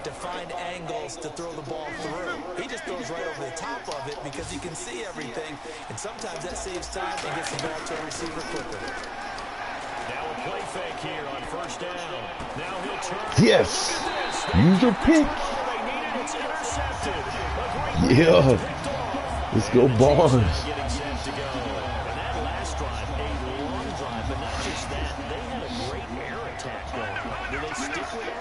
to find angles to throw the ball through. He just throws right over the top of it because he can see everything, and sometimes that saves time and gets the ball to a receiver quicker. Now a play fake here on first down. Now he'll turn. Yes. Use your pick. They need it. It's intercepted. Yeah. Let's go, Barnes. Getting set to go. And that last drive, a long drive, but not just that. They had a great air attack going. Will they stick with it?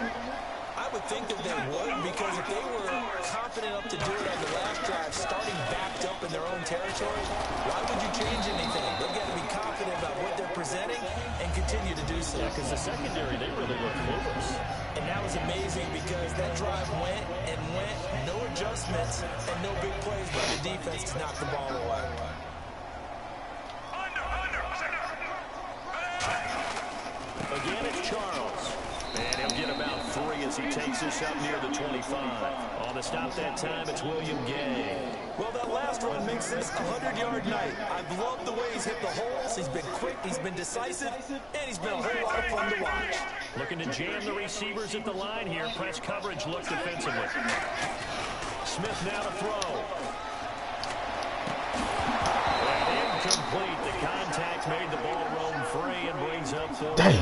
I would think that they would, because if they were confident enough to do it on the last drive, starting backed up in their own territory, why would you change anything? They've got to be confident about what they're presenting and continue to do so. Yeah, because the secondary, they really were clueless. And that was amazing because that drive went and went, no adjustments, and no big plays by the defense to knock the ball away. Again, it's Charles. And he'll get about 3 as he takes this up near the 25. On the stop that time, it's William Gay. Well, that last run makes this a 100-yard night. I've loved the way he's hit the holes. He's been quick, he's been decisive, and he's been a whole lot of fun to watch. Looking to jam the receivers at the line here. Press coverage, look defensively. Smith now to throw. And incomplete. The contact made the ball roam free and brings up the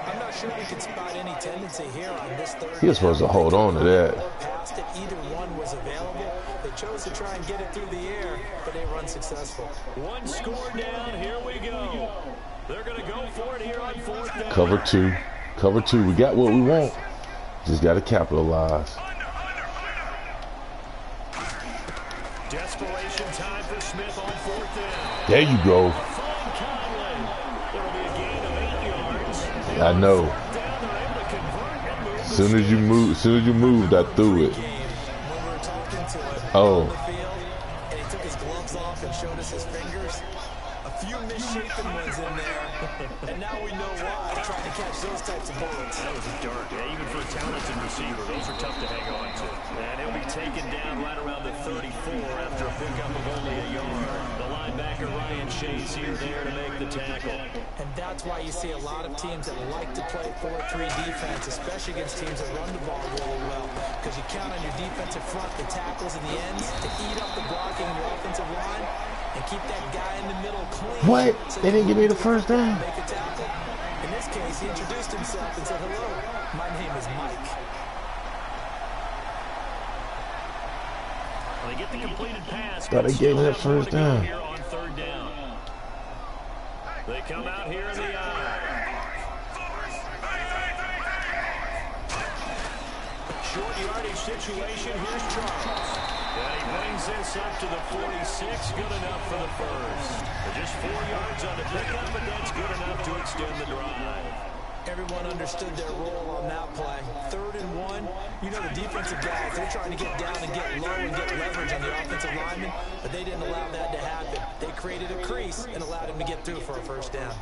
I'm not sure we could spot any tendency here on this third. He was supposed to hold on to that. Past it, either one was available. They chose to try and get it through the air, but they were unsuccessful. One score down. Here we go. They're going to go for it here on fourth down. Cover two. Cover two. We got what we want. Just got to capitalize. Desperation time for Smith on 4th down. There you go. Find Conley. There will be a gain of 8 yards. I know. Down, they're able to convert and move. As soon as you moved, I threw it. When we were talking to him Oh. on the field, and he took his gloves off and showed us his fingers. A few misshapen ones in there, and now we know why. Trying to catch those types of bullets. That was a dart. Yeah, even for a talented receiver, those are tough to hang on to. And he'll be taken down right around the 34 after a pickup of only a yard. The linebacker Ryan Chase here there to make the tackle. And that's why you see a lot of teams that like to play 4-3 defense, especially against teams that run the ball really well. Because you count on your defensive front, the tackles and the ends, to eat up the blocking in your offensive line and keep that guy in the middle clean. What? So They didn't give me the first down. make a tackle. In this case, he introduced himself and said, "Hello, my name is Mike." Well, they get the completed pass. Thought they gave me that first down. Here on 3rd down. They come out here in the eye. Short yardage situation. Here's Charles. And he brings this up to the 46. Good enough for the first. Just 4 yards on the pickup, but that's good enough to extend the drive. Everyone understood their role on that play. 3rd and 1. You know the defensive guys, they're trying to get down and get low and get leverage on the offensive lineman, but they didn't allow that to happen. They created a crease and allowed him to get through for a first down.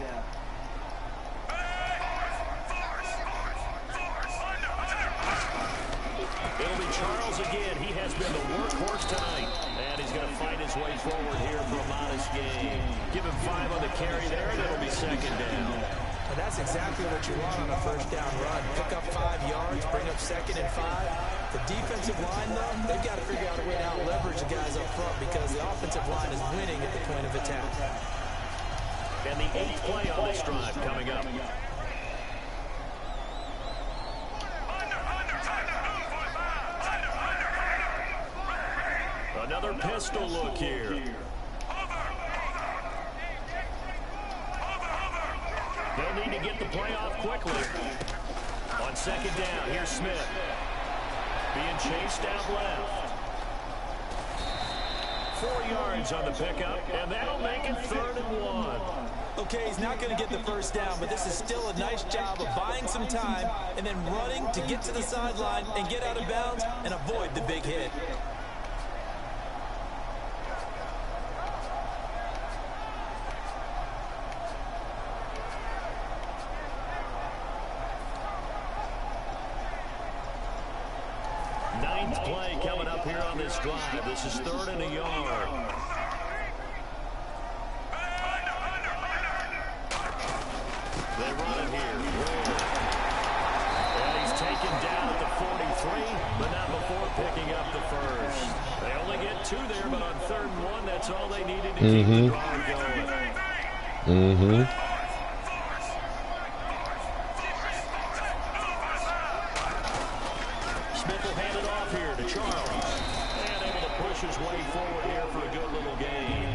It'll be Charles again. He has been the workhorse tonight. And he's going to fight his way forward here for a modest gain. Give him 5 on the carry there, and it'll be 2nd down. And that's exactly what you want on a first down run. Pick up 5 yards, bring up 2nd and 5. The defensive line, though, they've got to figure out a way to out-leverage the guys up front because the offensive line is winning at the point of attack. And the 8th play on this drive coming up. Another pistol look here. They'll need to get the play off quickly. On 2nd down, here's Smith. Being chased out left. 4 yards on the pickup, and that'll make it 3rd and 1. Okay, he's not going to get the first down, but this is still a nice job of buying some time and then running to get to the sideline and get out of bounds and avoid the big hit. Ninth play coming up here on this drive. This is 3rd and a yard. They run it here. And he's taken down at the 43, but not before picking up the first. They only get 2 there, but on 3rd and 1, that's all they needed to keep the drive going. Smith will hand it off here to Charles. And able to push his way forward here for a good little gain.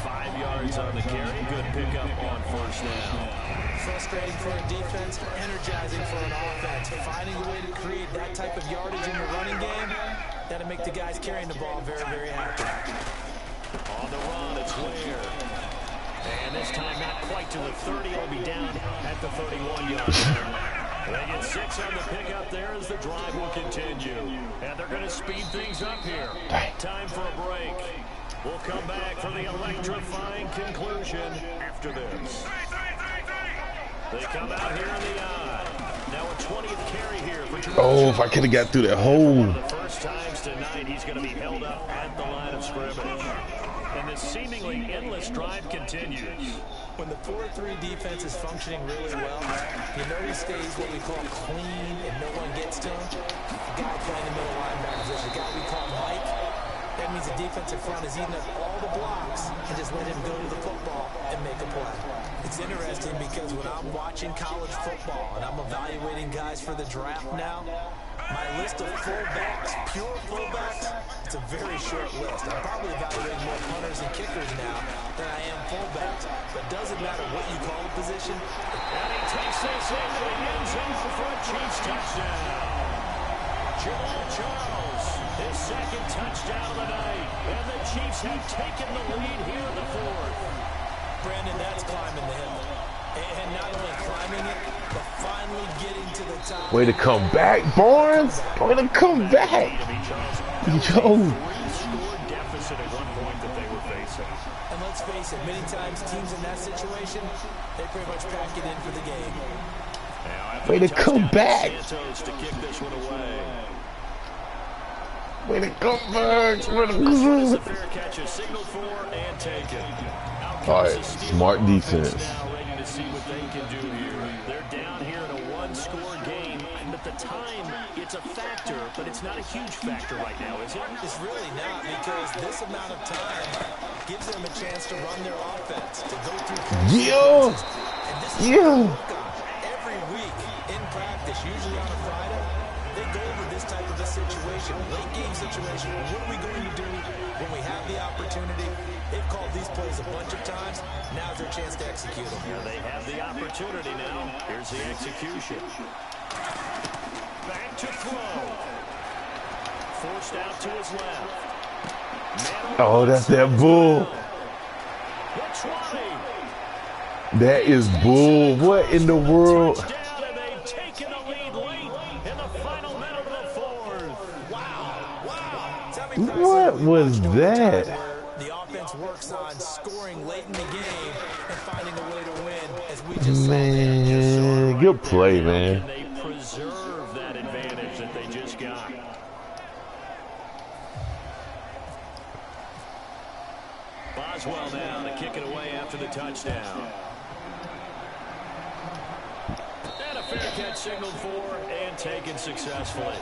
5 yards on the carry. Good pickup on 1st down. Frustrating for a defense, energizing for an offense. Finding a way to create that type of yardage in the running game, that'll make the guys carrying the ball very, very happy. On the run, it's Ware. And this time not quite to the 30. He'll be down at the 31-yard line. They get 6 on the pickup there as the drive will continue. And they're going to speed things up here. Time for a break. We'll come back for the electrifying conclusion after this. They come out here in the eye. Now a 20th carry here for Jerome. Oh, if I could have got through that hole. One of the first times tonight he's going to be held up at the line of scrimmage. And this seemingly endless drive continues. When the 4-3 defense is functioning really well, you know he stays what we call clean and no one gets to him. The guy playing the middle linebacker position, the guy we call Mike, that means the defensive front is eating up all the blocks and just let him go to the football and make a play. It's interesting because when I'm watching college football and I'm evaluating guys for the draft now, my list of fullbacks, pure fullbacks, it's a very short list. I'm probably evaluating more punters and kickers now than I am fullbacks. But it doesn't matter what you call the position. And he takes this into the end zone for a Chiefs touchdown. Jamal Charles, his second touchdown of the night. And the Chiefs have taken the lead here in the fourth. Brandon, that's climbing the hill. And not only climbing it, but finally getting to the top. Way to come back, Barnes. Way to come back. Yo. Deficit at one point that they were facing. And let's face it, many times teams in that situation, they pretty much pack it in for the game. Way to come back. Santos to kick this one away. Way to come back. Way to This go. a fair catch, a signal for and taken. All right, smart defense. Now ready to see what they can do here. They're down here in a one-score game, and at the time, it's a factor, but it's not a huge factor right now, is it? It's really not, because this amount of time gives them a chance to run their offense, to go through Yeah. and this is Yeah. every week in practice, usually on a Friday, they go over this type of a situation, late game situation. What are we going to do when we have the opportunity? They've called these plays a bunch of times. Now's their chance to execute them. Yeah, they have the opportunity now. Here's the execution. Back to throw. Forced out to his left. Oh, that's that bull. That is bull. What in the world? Touchdown, and they've taken the lead late in the final minute of the fourth. Wow. What was that? The offense works on scoring late in the game and finding a way to win, as we just saw there. Man, good play, man. And they preserve that advantage that they just got. Boswell now to kick it away after the touchdown. And a fair catch signaled for and taken successfully.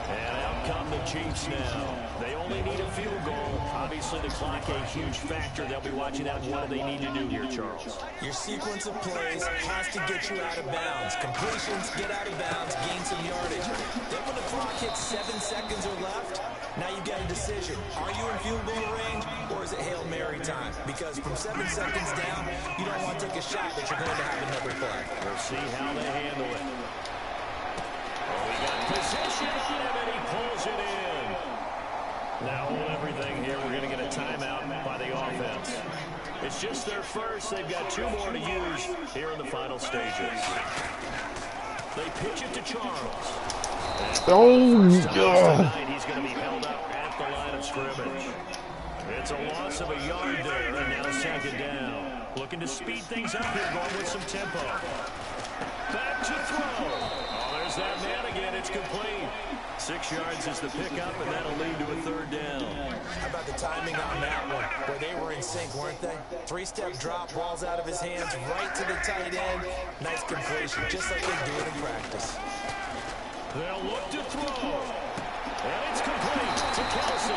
And out come the Chiefs now. They only need a field goal. Obviously, the clock a huge factor. They'll be watching that. What do they need to do here, Charles? Your sequence of plays has to get you out of bounds. Completions, get out of bounds, gain some yardage. Then when the clock hits 7 seconds or left, now you get a decision. Are you in field goal range, or is it Hail Mary time? Because from 7 seconds down, you don't want to take a shot that you're going to have another play. We'll see how they handle it. We got position on him, and he pulls it in. Now, hold everything here. We're going to get a timeout by the offense. It's just their first. They've got 2 more to use here in the final stages. They pitch it to Charles. Oh, God. He's going to be held up at the line of scrimmage. It's a loss of a yard there, and now second down. Looking to speed things up here, going with some tempo. Back to throw. Oh, there's that man again. It's complete. 6 yards is the pickup, and that'll lead to a third down. How about the timing on that one, where they were in sync, weren't they? 3-step drop, balls out of his hands, right to the tight end. Nice completion, just like they do it in practice. They'll look to throw. And it's complete to Kelsey.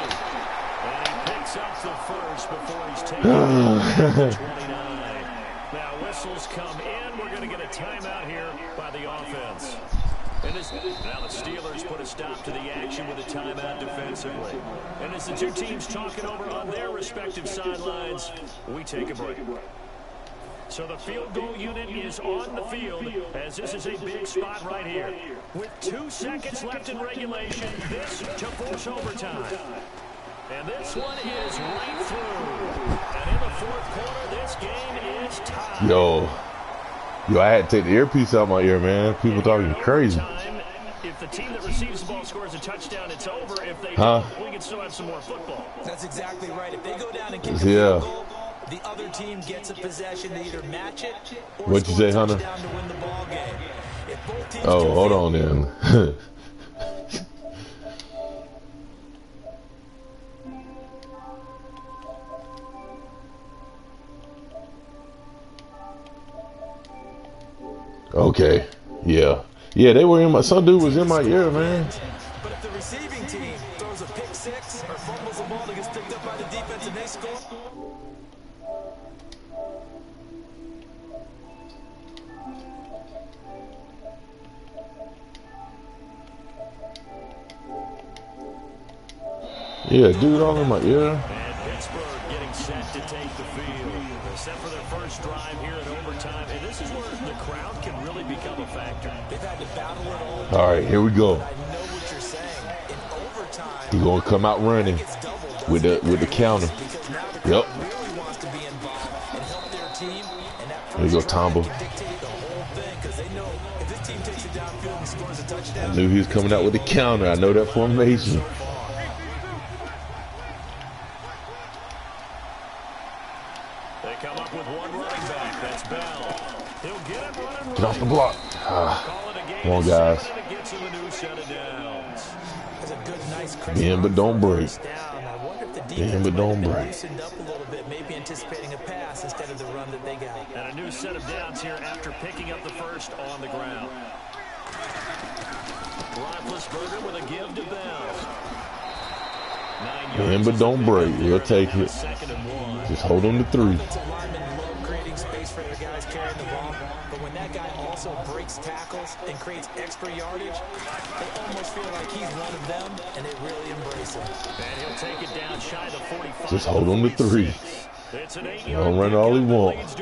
And he picks up the first before he's taken to 29. Now whistles come in. We're going to get a timeout here by the offense. And now the Steelers put a stop to the action with a timeout defensively. And as the two teams talking over on their respective sidelines, we take a break. So the field goal unit is on the field, as this is a big spot right here. With 2 seconds left in regulation, this to force overtime. And this one is right through. And in the fourth quarter, this game is tied. Yo, I had to take the earpiece out my ear, man. People talking crazy. If the team that receives the ball scores a touchdown, it's over. If they Huh? don't, we can still have some more football. That's exactly right. If they go down and kick a Yeah. field goal, the other team gets a possession to either match it or What'd you score a say, Hunter? touchdown to win the ball game. If both teams Oh, can hold field on then. Okay. Yeah. Yeah, they were in my, some dude was in my ear, man. But if the receiving team throws a pick 6 or fumbles the ball that gets picked up by the defense and they score. Yeah, dude all in my ear. And Pittsburgh getting set to take the field. They're set for their first drive here in overtime. And this is where the crowd can really become a factor. They've had to battle it all. All right, here we go. I know what you're saying. He gonna come out running with the counter. Yep. There you go, Tombo. I knew he was coming out with the counter. I know that formation. They come up with one running back. That's Bell. He'll get it running. Get off the block. Come on, guys. Bend but don't break. Bend but don't break. Maybe anticipating a pass instead of the run that they got. And a new set of downs here after picking up the first on the ground. Roethlisberger with a give to Bell. Bend but don't break. He'll take it. Just hold on to 3. Creating space for their guys carrying the ball, but when that guy also breaks tackles and creates extra yardage, they almost feel like he's one of them, and they really embrace him. And he'll take it down shy of the 45. Just hold on to 3. It's an 8-yard Don't run all he wants.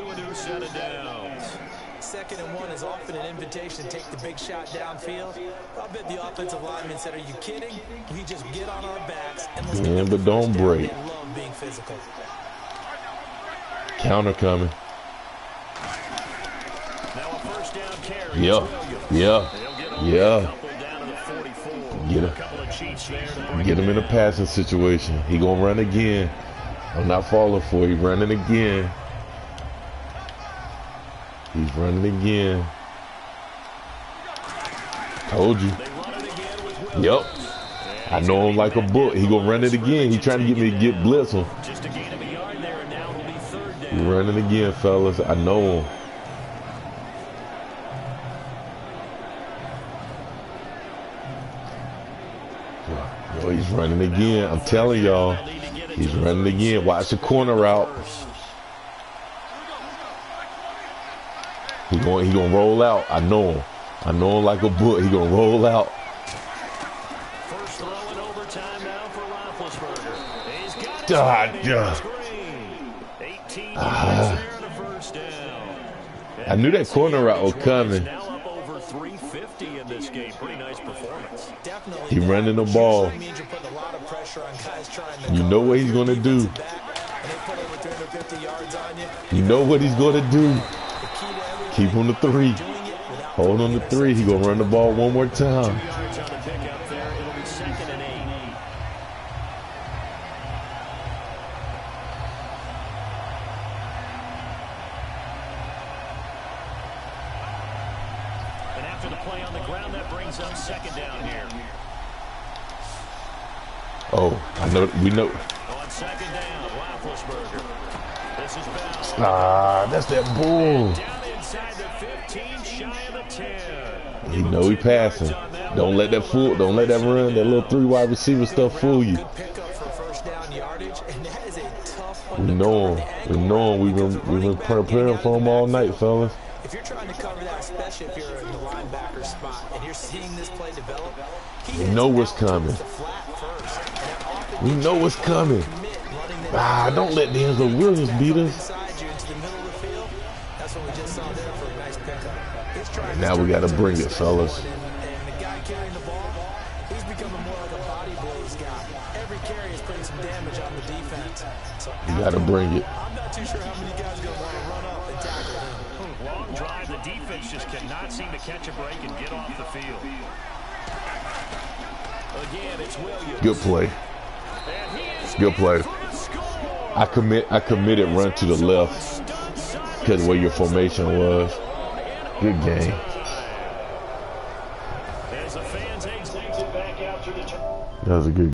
Second and 1 is often an invitation to take the big shot downfield. I bet the offensive lineman said, "Are you kidding? We just get on our backs and let's Bend but don't break. They love being physical." Counter coming. Now a first down carry. Yeah. Get him in a passing situation. He gonna run again. I'm not falling for you. Running again. He's running again. Told you. Yep. I know him like a book. He gonna run it again. He trying to get me to get blitz him. Just a gain of a yard there, and now it'll be third down. He running again, fellas. I know him. Yo, he's running again. I'm telling y'all. He's running again. Watch the corner route. He gonna roll out. I know him. I know him like a book. He gonna roll out. First throw in overtime now for Roethlisberger. He's got it. God, 18 yards there and a first down. I knew that corner route was coming. Now up over 350 in this game. Pretty nice performance. Definitely. He running the ball. You know what he's gonna do. You know what he's gonna do. Keep on the 3. Hold on to 3. He gonna run the ball one more time. 2 yards on the pickup there. It'll be 2nd and 8. And after the play on the ground, that brings up 2nd down here. Oh, I know. We know. On 2nd down, Roethlisberger. This is Bell. That's that bull. Down inside the 15, shy of the 10. He know he passing. Don't let that fool. Don't let that run. That little 3 wide receiver stuff fool you. We know him. We know him. We've been preparing for him all night, fellas. If you're trying to cover that, especially if you're in the linebacker spot and you're seeing this play develop, we know what's coming. We know what's coming. Don't let D'Angelo Williams beat us. Now we got to bring it, fellas. And the guy carrying the ball, he's becoming more like a body blows guy. Every carry is putting some damage on the defense. So you got to bring it. I'm not too sure how many guys are going to want to run up and tackle him. Long drive. The defense just cannot seem to catch a break and get off the field. Again, it's Williams. Good play. Good play. I committed run to the left because of where your formation was. Good game. That was a good